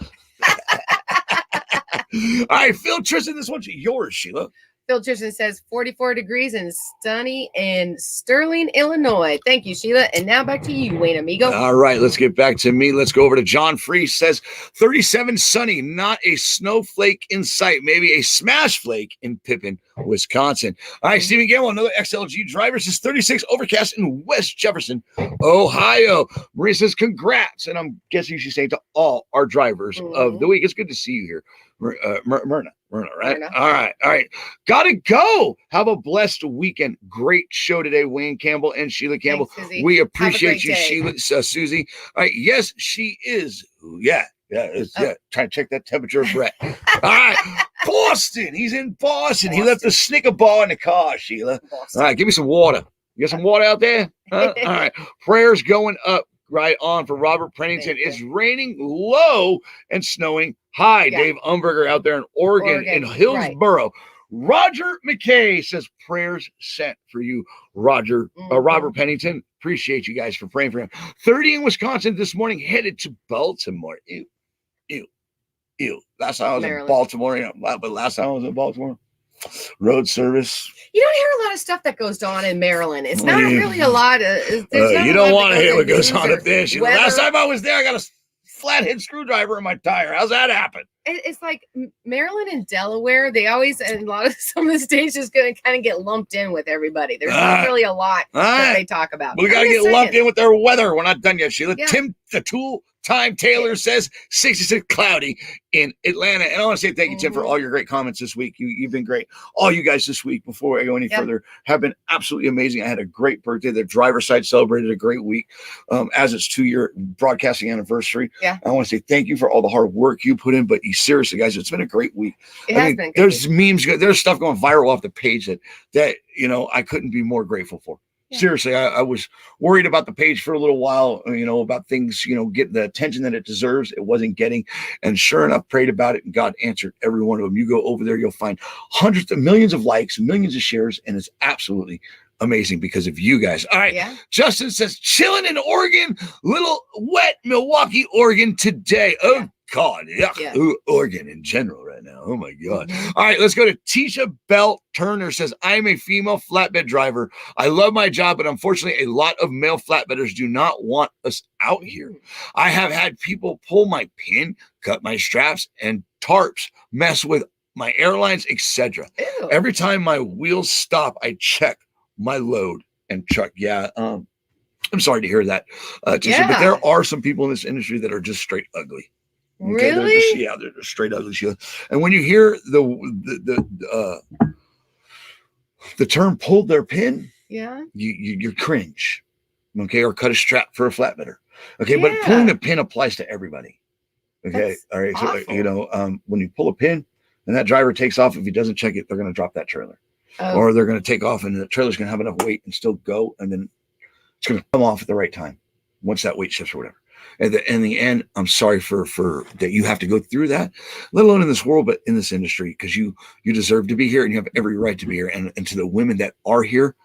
All right. Phil Tristan, this one's yours, Sheila. Phil Tristan says 44 degrees and sunny in Sterling, Illinois. Thank you, Sheila. And now back to you, Wayne Amigo. All right, let's get back to me. Let's go over to John Free. Says 37 sunny, not a snowflake in sight. Maybe a smash flake in Pippin, Wisconsin. All right, Stephen Gamble, another XLG driver, says 36 overcast in West Jefferson, Ohio. Maria says congrats. And I'm guessing she's saying to all our drivers of the week. It's good to see you here. Myrna, right? Myrna. All right. Gotta go. Have a blessed weekend. Great show today, Wayne Campbell and Sheila Campbell. Thanks, Susie. We appreciate you, day. Sheila, Susie. All right. Yes, she is. Yeah. Trying to check that temperature of Brett. All right. Boston. He's in Boston. He left a Snicker bar in the car, Sheila. Boston. All right. Give me some water. You got some water out there? Huh? All right. Prayers going up. Right on for Robert Pennington. It's raining low and snowing high. Yeah. Dave Umberger out there in Oregon. In Hillsboro. Right. Roger McKay says prayers sent for you, Roger. Robert Pennington. Appreciate you guys for praying for him. 30 in Wisconsin this morning, headed to Baltimore. Ew. Last time I was in Baltimore, but last time I was in Baltimore. Road service. You don't hear a lot of stuff that goes on in Maryland. It's not really a lot of. You don't want to hear what goes on up there. Last time I was there, I got a flathead screwdriver in my tire. How's that happen? It's like Maryland and Delaware. They always, and some of the states just going to kind of get lumped in with everybody. There's not really a lot that they talk about. We got to get lumped in with their weather. We're not done yet, Sheila. Yeah. Tim the Tool time. Taylor says 66 cloudy in Atlanta. And I want to say thank you, Tim, for all your great comments this week. You've been great. All you guys this week, before I go any further, have been absolutely amazing. I had a great birthday. The driver's side celebrated a great week as its 2-year broadcasting anniversary. Yeah. I want to say thank you for all the hard work you put in, but seriously, guys, it's been a great week. It has been. There's memes, there's stuff going viral off the page that I couldn't be more grateful for. Yeah. Seriously, I was worried about the page for a little while, about things, getting the attention that it deserves. It wasn't getting. And sure enough, prayed about it, and God answered every one of them. You go over there, you'll find hundreds of millions of likes, millions of shares, and it's absolutely amazing because of you guys. All right. Yeah. Justin says, chilling in Oregon, little wet Milwaukee, Oregon today. Oh, God. Yuck. Yeah. Ooh, Oregon in general right now. Oh, my God. All right. Let's go to Tisha Bell Turner says, I'm a female flatbed driver. I love my job, but unfortunately, a lot of male flatbedders do not want us out here. I have had people pull my pin, cut my straps and tarps, mess with my airlines, etc. Every time my wheels stop, I check my load and truck. Yeah. I'm sorry to hear that, Tisha, but there are some people in this industry that are just straight ugly. Okay? Really? They're just straight ugly. And when you hear the term "pulled their pin," you cringe. Okay, or cut a strap for a flatbedder. Okay, but pulling the pin applies to everybody. Okay, that's all right. So awful. When you pull a pin and that driver takes off, if he doesn't check it, they're going to drop that trailer. Or they're going to take off and the trailer's going to have enough weight and still go. And then it's going to come off at the right time once that weight shifts or whatever. And in the end, I'm sorry for that you have to go through that, let alone in this world, but in this industry, because you deserve to be here and you have every right to be here. And to the women that are here,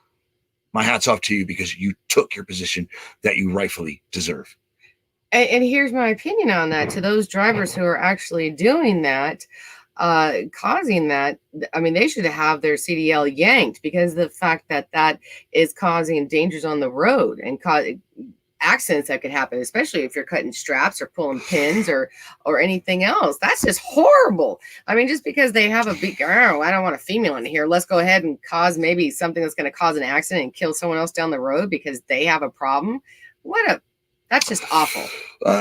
my hat's off to you because you took your position that you rightfully deserve. And here's my opinion on that. To those drivers who are actually doing that, causing that, I mean, they should have their CDL yanked because the fact that is causing dangers on the road and accidents that could happen, especially if you're cutting straps or pulling pins or anything else. That's just horrible. I mean, just because they have a big, I don't want a female in here, let's go ahead and cause maybe something that's going to cause an accident and kill someone else down the road because they have a problem. That's just awful.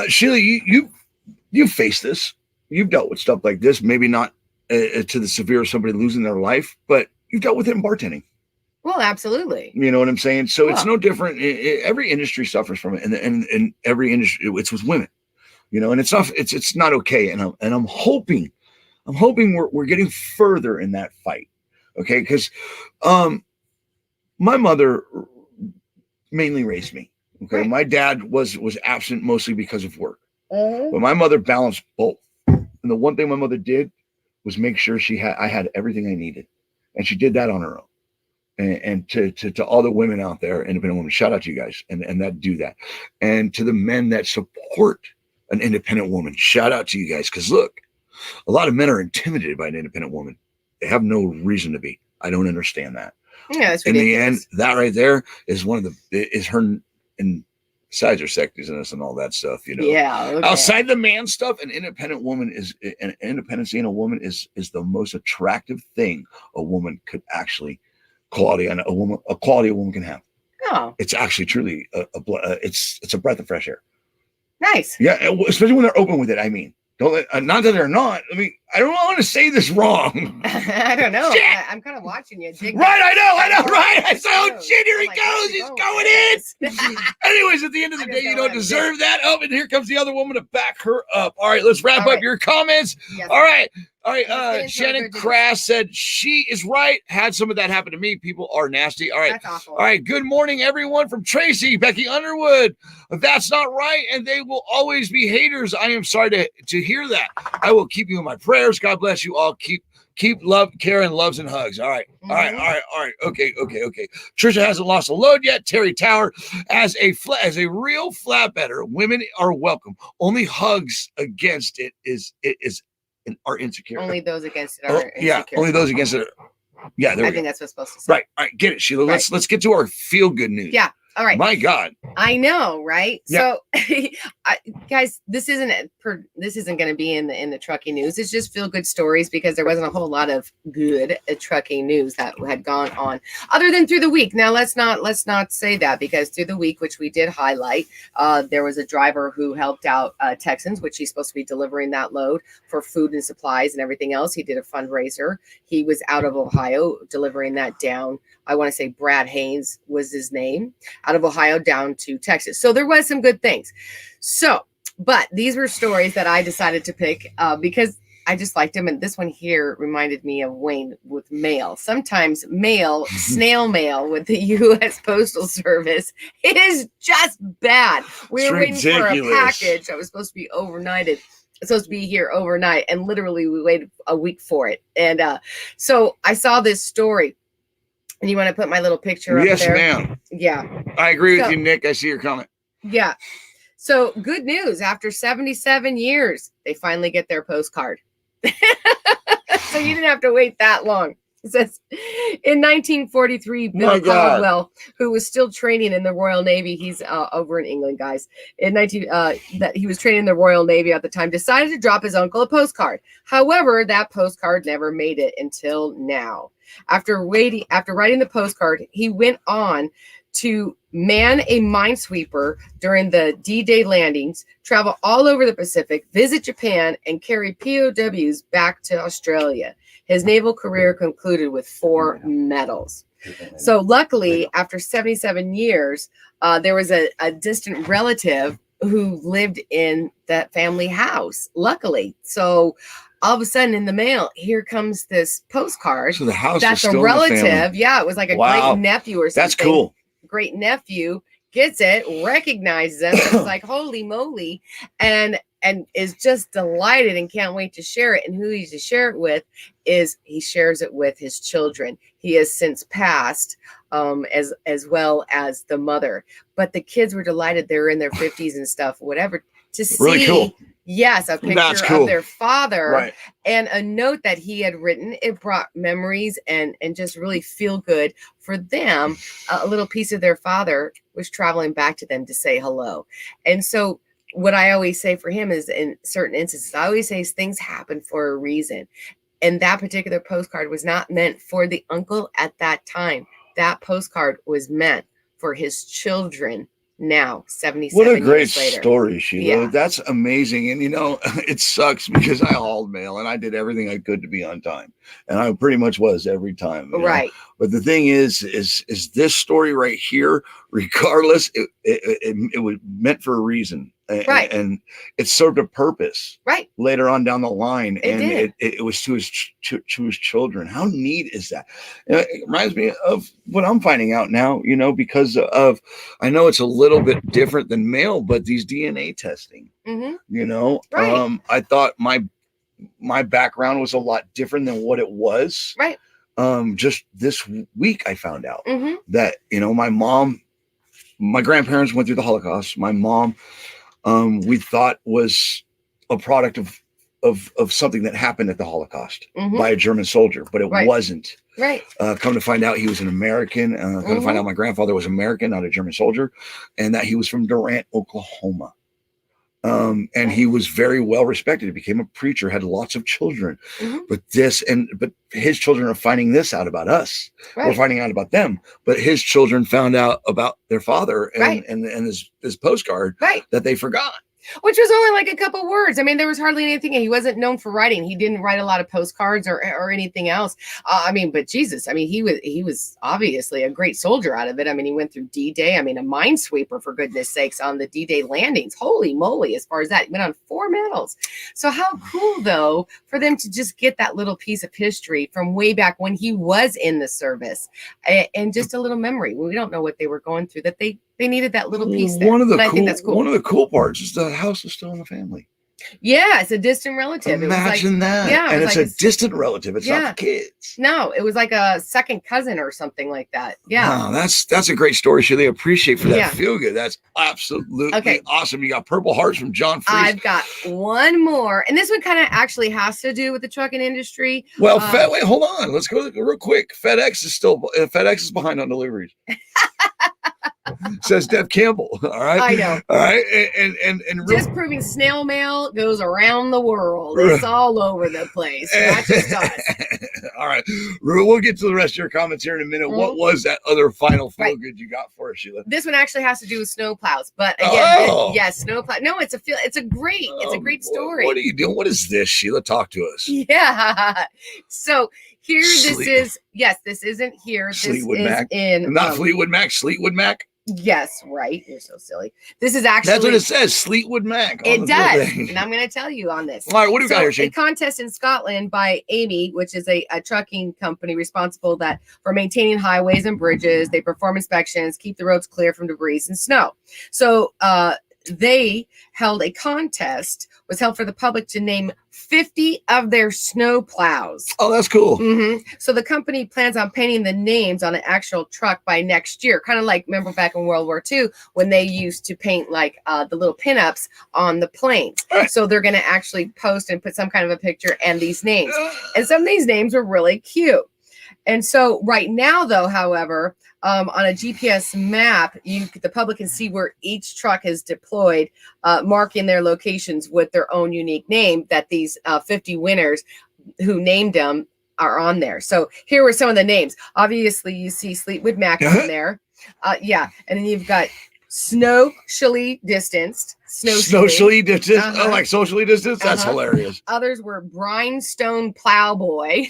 Sheila, you face this. You've dealt with stuff like this, maybe not to the severe of somebody losing their life, but you've dealt with it in bartending. Well, absolutely. You know what I'm saying? So it's no different. Every industry suffers from it, and every industry, it's with women. And it's not okay. And I'm hoping we're getting further in that fight. Okay, because my mother mainly raised me. Okay, right. My dad was absent mostly because of work, but my mother balanced both. And the one thing my mother did was make sure I had everything I needed, and she did that on her own. And to all the women out there, independent women, shout out to you guys and that do that. And to the men that support an independent woman, shout out to you guys. Because look, a lot of men are intimidated by an independent woman. They have no reason to be. I don't understand that. Yeah, that's ridiculous. In the end, that right there is is her, and besides her sexiness and all that stuff, Yeah. Okay. Outside the man stuff, an independent woman an independency in a woman is the most attractive thing a woman could actually. Quality a woman can have. Oh, it's actually truly it's a breath of fresh air. Nice. Yeah, especially when they're open with it. I mean, don't not that they're not. I mean, I don't want to say this wrong. I don't know. I'm kind of watching you. Right, I know. Right, I said, oh shit, here he goes. He's going in. Anyways, at the end of the day, you don't deserve that. Oh, and here comes the other woman to back her up. All right, let's wrap up your comments. Yes. All right. Shannon Crass said she is right. Had some of that happen to me. People are nasty. All right. That's awful. All right. Good morning, everyone, from Tracy, Becky Underwood. That's not right, and they will always be haters. I am sorry to hear that. I will keep you in my prayers. God bless you all. Keep love, care, and loves and hugs. All right. All right. Okay. Trisha hasn't lost a load yet. Terry Tower, as a real flatbedder, women are welcome. Only hugs against it are insecure. Only those against it are insecure. Yeah, only those against it. Yeah, I think that's what's supposed to say. Right. All right, get it, Sheila. Let's get to our feel good news. Yeah. All right. My God. I know, right? Yeah. So, guys, this isn't going to be in the trucking news. It's just feel good stories because there wasn't a whole lot of good trucking news that had gone on, other than through the week. Now, let's not say that, because through the week, which we did highlight, there was a driver who helped out Texans, which he's supposed to be delivering that load for food and supplies and everything else. He did a fundraiser. He was out of Ohio delivering that down. I want to say Brad Haynes was his name, out of Ohio down to Texas. So there was some good things. So, but these were stories that I decided to pick because I just liked them. And this one here reminded me of Wayne with mail. Sometimes mail, snail mail with the U.S. Postal Service is just bad. We were waiting for a package that was supposed to be overnighted. It's supposed to be here overnight. And literally we waited a week for it. And so I saw this story. And you want to put my little picture up there? Yes, ma'am. Yeah. I agree with you, Nick. I see your comment. Yeah. So good news. After 77 years, they finally get their postcard. So you didn't have to wait that long. It says, in 1943, Bill Caldwell, who was still training in the Royal Navy, he's over in England, guys. That he was training in the Royal Navy at the time, decided to drop his uncle a postcard. However, that postcard never made it until now. After writing the postcard, he went on to man a minesweeper during the D-Day landings, travel all over the Pacific, visit Japan, and carry POWs back to Australia. His naval career concluded with 4 medals. So luckily, after 77 years, there was a distant relative who lived in that family house, luckily. So all of a sudden in the mail, here comes this postcard. So the house that's a relative. Yeah, it was like a great nephew or something. That's cool. Great nephew gets it, recognizes us. It's like, holy moly. And is just delighted and can't wait to share it. And who he's to share it with is he shares it with his children. He has since passed, as well as the mother. But the kids were delighted. They're in their 50s and stuff, whatever, to see. Really cool. Yes, a picture of their father, right, and a note that he had written. It brought memories and just really feel good for them. A little piece of their father was traveling back to them to say hello. And so what I always say for him is, in certain instances, I always say things happen for a reason. And that particular postcard was not meant for the uncle at that time. That postcard was meant for his children. Now, 77 what a great years later. Story, Sheila. Yeah. That's amazing. And, it sucks because I hauled mail and I did everything I could to be on time. And I pretty much was every time. Right. But the thing is this story right here, regardless, it was meant for a reason. Right. And it served a purpose. Right. Later on down the line. It it was to his children. How neat is that? It reminds me of what I'm finding out now, because of, I know it's a little bit different than mail, but these DNA testing, right. I thought my background was a lot different than what it was. Right. Just this week, I found out that, my grandparents went through the Holocaust. My mom, we thought was a product of something that happened at the Holocaust by a German soldier, but it wasn't. Right. Come to find out he was an American. Come to find out my grandfather was American, not a German soldier, and that he was from Durant, Oklahoma. And he was very well respected. He became a preacher, had lots of children. But his children are finding this out about us. Right. We're finding out about them. But his children found out about their father and his postcard that they forgot. Which was only like a couple words. I mean, there was hardly anything. He wasn't known for writing. He didn't write a lot of postcards or anything else. But Jesus, he was obviously a great soldier out of it. I mean, he went through D-Day. I mean, a minesweeper, for goodness sakes, on the D-Day landings. Holy moly, as far as that. He went on 4 medals. So how cool, though, for them to just get that little piece of history from way back when he was in the service, and just a little memory. We don't know what they were going through, that they needed that little piece there. I think that's cool. One of the cool parts is the house is still in the family. Yeah, it's a distant relative. Imagine that. Yeah, and it's like a distant relative. It's not the kids. No, it was like a second cousin or something like that. Yeah. Wow, that's a great story. Should they appreciate for that feel good? That's absolutely awesome. You got Purple Hearts from John Freese. I've got one more, and this one kind of actually has to do with the trucking industry. Well, wait, hold on. Let's go real quick. FedEx is behind on deliveries. says Dev Campbell. All right. I know. All right. And Just proving snail mail goes around the world. It's all over the place, not just us. All right. We'll get to the rest of your comments here in a minute. What was that other final feel good you got for us, Sheila? This one actually has to do with snowplows, but again, yes, snowplow. No, it's a great story. What are you doing? What is this, Sheila? Talk to us. Yeah. So here, this isn't here. This Fleetwood is Mac. in Not Fleetwood Mac, Fleetwood Mac. Yes, right. You're so silly. This is actually that's what it says, Fleetwood Mac. It does, and I'm going to tell you on this. All right, what do we got here, Shane? A contest in Scotland by Amy, which is a trucking company responsible for maintaining highways and bridges. They perform inspections, keep the roads clear from debris and snow. So they held a contest, was held for the public to name 50 of their snow plows. Oh, that's cool. Mm-hmm. So the company plans on painting the names on an actual truck by next year. Kind of like, remember back in World War II when they used to paint like the little pinups on the planes. Right. So they're going to actually post and put some kind of a picture and these names. And some of these names are really cute. And so right now, though, however, on a GPS map, the public can see where each truck is deployed, marking their locations with their own unique name that these 50 winners who named them are on there. So here were some of the names. Obviously, you see Fleetwood Mac on there. And then you've got Socially Distanced. Socially distanced. Oh, like socially distanced? That's hilarious. Others were Brinestone Plowboy.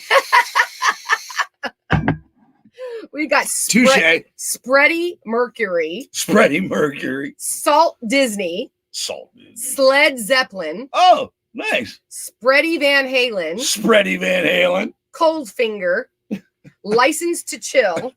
We got Spready Mercury. Spready Mercury. Salt Disney. Sled Zeppelin. Oh, nice. Spready Van Halen. Spready Van Halen. Coldfinger. License to Chill.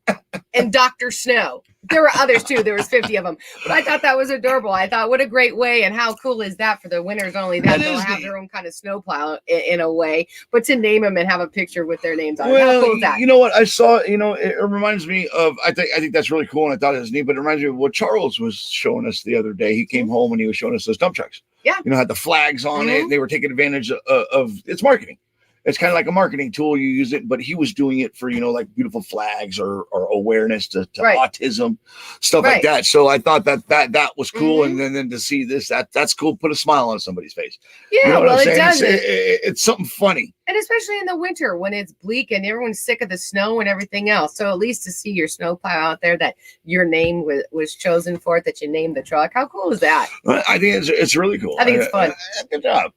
And Dr. Snow. There were others too. There was 50 of them. But I thought that was adorable. I thought, what a great way, and how cool is that for the winners only that they'll have their own kind of snowplow in a way, but to name them and have a picture with their names on it. How cool is that? You know what I saw? It reminds me of, I think that's really cool, and I thought it was neat, but it reminds me of what Charles was showing us the other day. He came home and he was showing us those dump trucks. Yeah. Had the flags on it. They were taking advantage of its marketing. It's kind of like a marketing tool. You use it, but he was doing it for, like beautiful flags or awareness to autism, stuff like that. So I thought that was cool. And then to see this, that's cool. Put a smile on somebody's face. Yeah, you know well, it does. It's something funny. And especially in the winter when it's bleak and everyone's sick of the snow and everything else. So at least to see your snowplow out there that your name was chosen for it, that you named the truck. How cool is that? I think it's really cool. I think it's fun. Good job.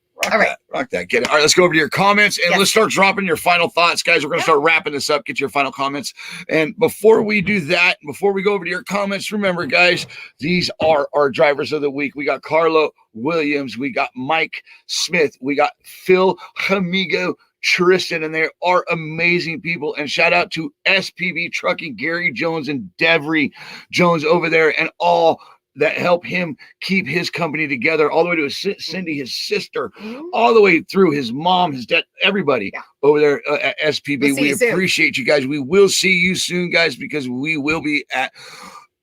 Rock that. Get it. All right, let's go over to your comments and let's start dropping your final thoughts, guys. We're going to start wrapping this up. Get your final comments. And before we do that, before we go over to your comments, remember, guys, these are our drivers of the week. We got Carlo Williams. We got Mike Smith. We got Phil Hamigo, Tristan, and they are amazing people. And shout out to SPB Trucking, Gary Jones and Devery Jones over there, and all that help him keep his company together, all the way to Cindy, his sister, all the way through his mom, his dad, everybody over there at SPB. We appreciate you guys. We will see you soon, guys, because we will be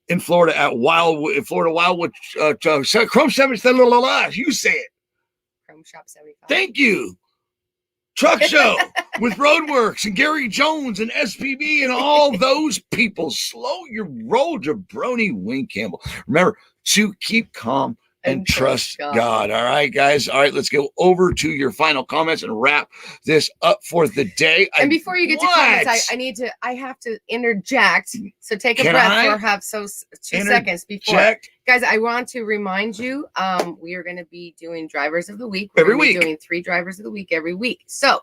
in Florida at Wildwood, Chrome 75. You say it. Chrome Shop 75. Thank you. Truck Show with Roadworks and Gary Jones and SPB and all those people. Slow your roll, jabroni. Wayne Campbell. Remember to keep calm and trust God. All right, guys. All right, let's go over to your final comments and wrap this up for the day. And before you get to comments, I have to interject. So take a breath for 2 seconds before. Guys, I want to remind you, we are going to be doing drivers of the week. Every week. Doing 3 drivers of the week every week. So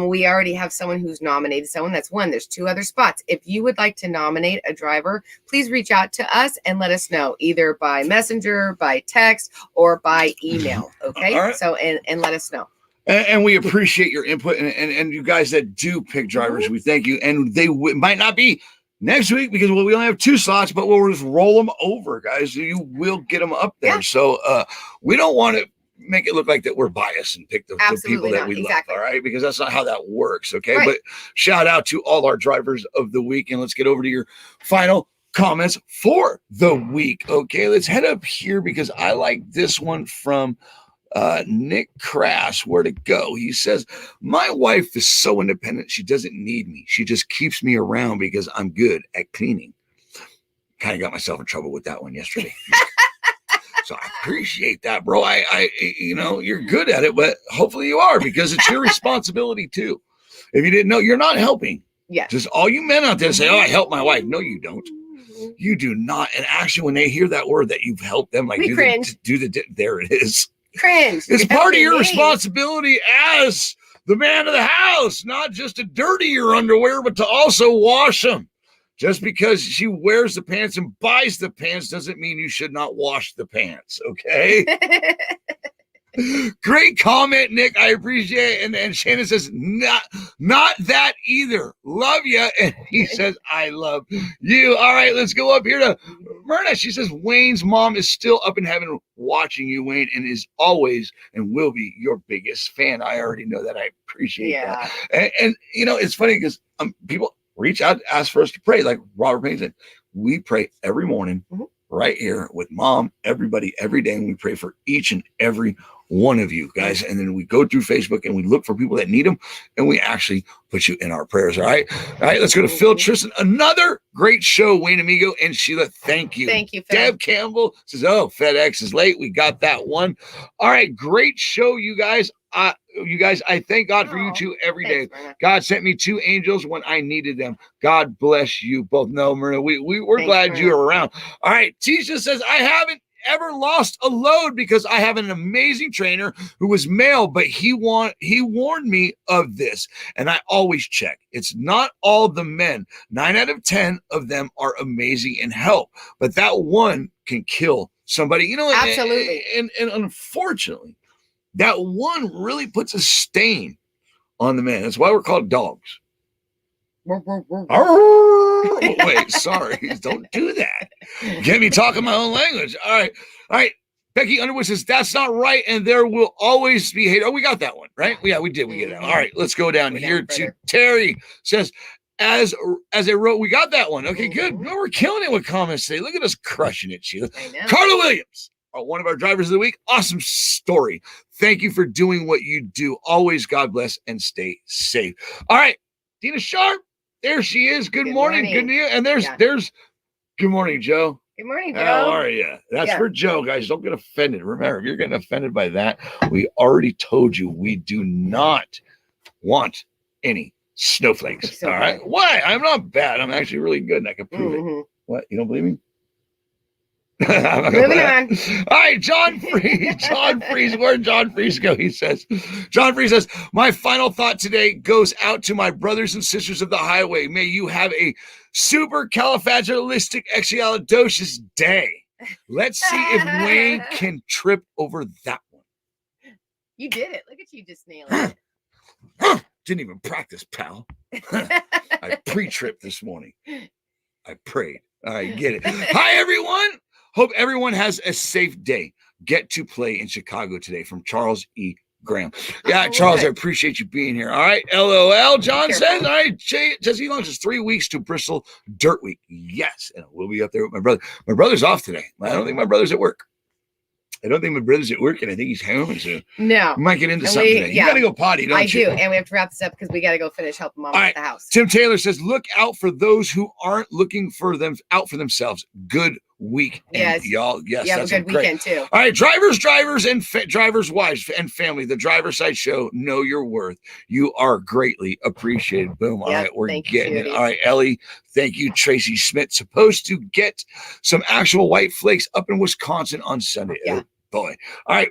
we already have someone who's nominated someone. That's one. There's 2 other spots. If you would like to nominate a driver, please reach out to us and let us know, either by messenger, by text, or by email. Okay. All right. So, and let us know. And we appreciate your input. And you guys that do pick drivers, we thank you. And they might not be next week because we only have 2 slots, but we'll just roll them over, guys. You will get them up there. Yeah. So we don't want to make it look like that we're biased and pick the people that we love, all right? Because that's not how that works, okay? Right. But shout out to all our drivers of the week, and let's get over to your final comments for the week, okay? Let's head up here because I like this one from Nick Crass. Where to go? He says, my wife is so independent. She doesn't need me. She just keeps me around because I'm good at cleaning. kind of got myself in trouble with that one yesterday. So I appreciate that, bro. I you're good at it, but hopefully you are, because it's your responsibility too. If you didn't know, you're not helping. Yeah. Just all you men out there say, "Oh, I help my wife." No, you don't. You do not. And actually, when they hear that word that you've helped them, like We cringe. there it is. Cringe. It's You part of your have to responsibility as the man of the house, not just to dirty your underwear, but to also wash them. Just because she wears the pants and buys the pants doesn't mean you should not wash the pants, okay? Great comment, Nick. I appreciate it. And Shannon says, not that either. Love you. And he says, I love you. All right, let's go up here to Myrna. She says, Wayne's mom is still up in heaven watching you, Wayne, and is always and will be your biggest fan. I already know that. I appreciate that. And it's funny because people reach out, ask for us to pray, like Robert Payne said. We pray every morning right here with mom, everybody, every day, and we pray for each and every one of you guys. And then we go through Facebook and we look for people that need them, and we actually put you in our prayers. All right, let's go to Phil Tristan. Another great show, Wayne Amigo and Sheila. Thank you, Phil. Deb Campbell says, oh, FedEx is late. We got that one. All right, great show, you guys. I thank God for you two every day. Myrna. God sent me 2 angels when I needed them. God bless you both. No, Myrna, we're Thanks, glad Myrna. you're around. All right, Tisha says, I haven't ever lost a load because I have an amazing trainer who was male, but he warned me of this, and I always check. It's not all the men. 9 out of 10 of them are amazing and help, but that one can kill somebody. Absolutely. And unfortunately, that one really puts a stain on the man. That's why we're called dogs. Wait, sorry. Don't do that. Get me talking my own language. All right. Becky Underwood says, that's not right, and there will always be hate. Oh, we got that one, right? Yeah, we did. We get it. All right, let's go down here to Terry says, as a row, we got that one. Okay, good. No, we're killing it with comments today. Look at us crushing it, Sheila. Carla Williams, one of our drivers of the week. Awesome story. Thank you for doing what you do. Always God bless and stay safe. All right, Dina Sharp. There she is. Good morning. Good to you. And there's good morning, Joe. Good morning, Joe. How are you? That's for Joe, guys. Don't get offended. Remember, if you're getting offended by that, we already told you we do not want any snowflakes. All right. Why? I'm not bad. I'm actually really good, and I can prove it. What? You don't believe me? Moving on. All right, John Freeze. Where'd John Freeze go? John Freeze says, my final thought today goes out to my brothers and sisters of the highway. May you have a super califragilistic day. Let's see if Wayne can trip over that one. You did it. Look at you just nailing it. Didn't even practice, pal. I pre-tripped this morning. I prayed. All right, get it. Hi, everyone. Hope everyone has a safe day. Get to play in Chicago today, from Charles E. Graham. Yeah, Charles, I appreciate you being here. All right, LOL, John says. All right, Jesse Long says 3 weeks to Bristol Dirt Week. Yes, and we'll be up there with my brother. My brother's off today. I don't think my brother's at work. And I think he's home. So no. We might get into something today. You got to go potty, don't you? I do, and we have to wrap this up because we got to go finish helping mom at the house. Tim Taylor says, look out for those who aren't looking for themselves. Good week, y'all. Yes, have that's a good weekend too. All right, drivers, and drivers' wives and family. The Driver's Side Show. Know your worth. You are greatly appreciated. Boom. All right, we're getting it. All right, Ellie. Thank you, Tracy Schmidt. Supposed to get some actual white flakes up in Wisconsin on Sunday. Yeah. Oh, boy. All right.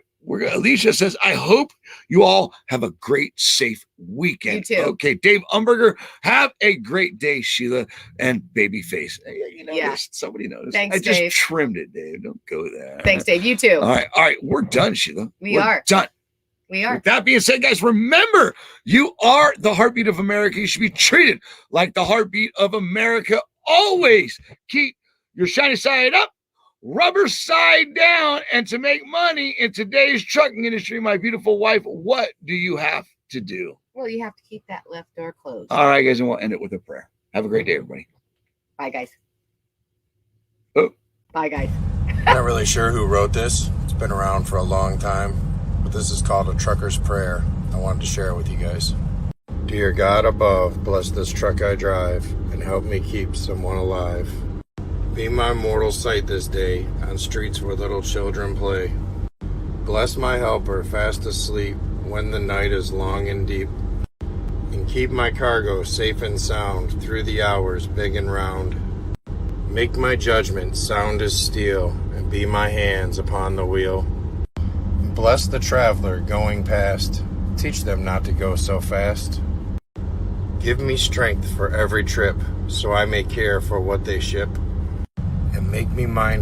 Alicia says, I hope you all have a great, safe weekend. You too. Okay, Dave Umberger, have a great day, Sheila and Babyface. You noticed. Somebody noticed. Thanks, I just Dave. trimmed it, Dave. Don't go there. Thanks, Dave. You too. All right. We're done, Sheila. We're done. We are. With that being said, guys, remember, you are the heartbeat of America. You should be treated like the heartbeat of America. Always keep your shiny side up, rubber side down. And to make money in today's trucking industry, my beautiful wife, what do you have to do? Well, you have to keep that left door closed. All right, guys, and we'll end it with a prayer. Have a great day, everybody. Bye, guys. Oh. Bye, guys. Not really sure who wrote this. It's been around for a long time, but this is called a trucker's prayer. I wanted to share it with you guys. Dear God above, bless this truck I drive and help me keep someone alive. Be my mortal sight this day on streets where little children play. Bless my helper fast asleep when the night is long and deep. And keep my cargo safe and sound through the hours big and round. Make my judgment sound as steel and be my hands upon the wheel. Bless the traveler going past. Teach them not to go so fast. Give me strength for every trip so I may care for what they ship. And make me mindful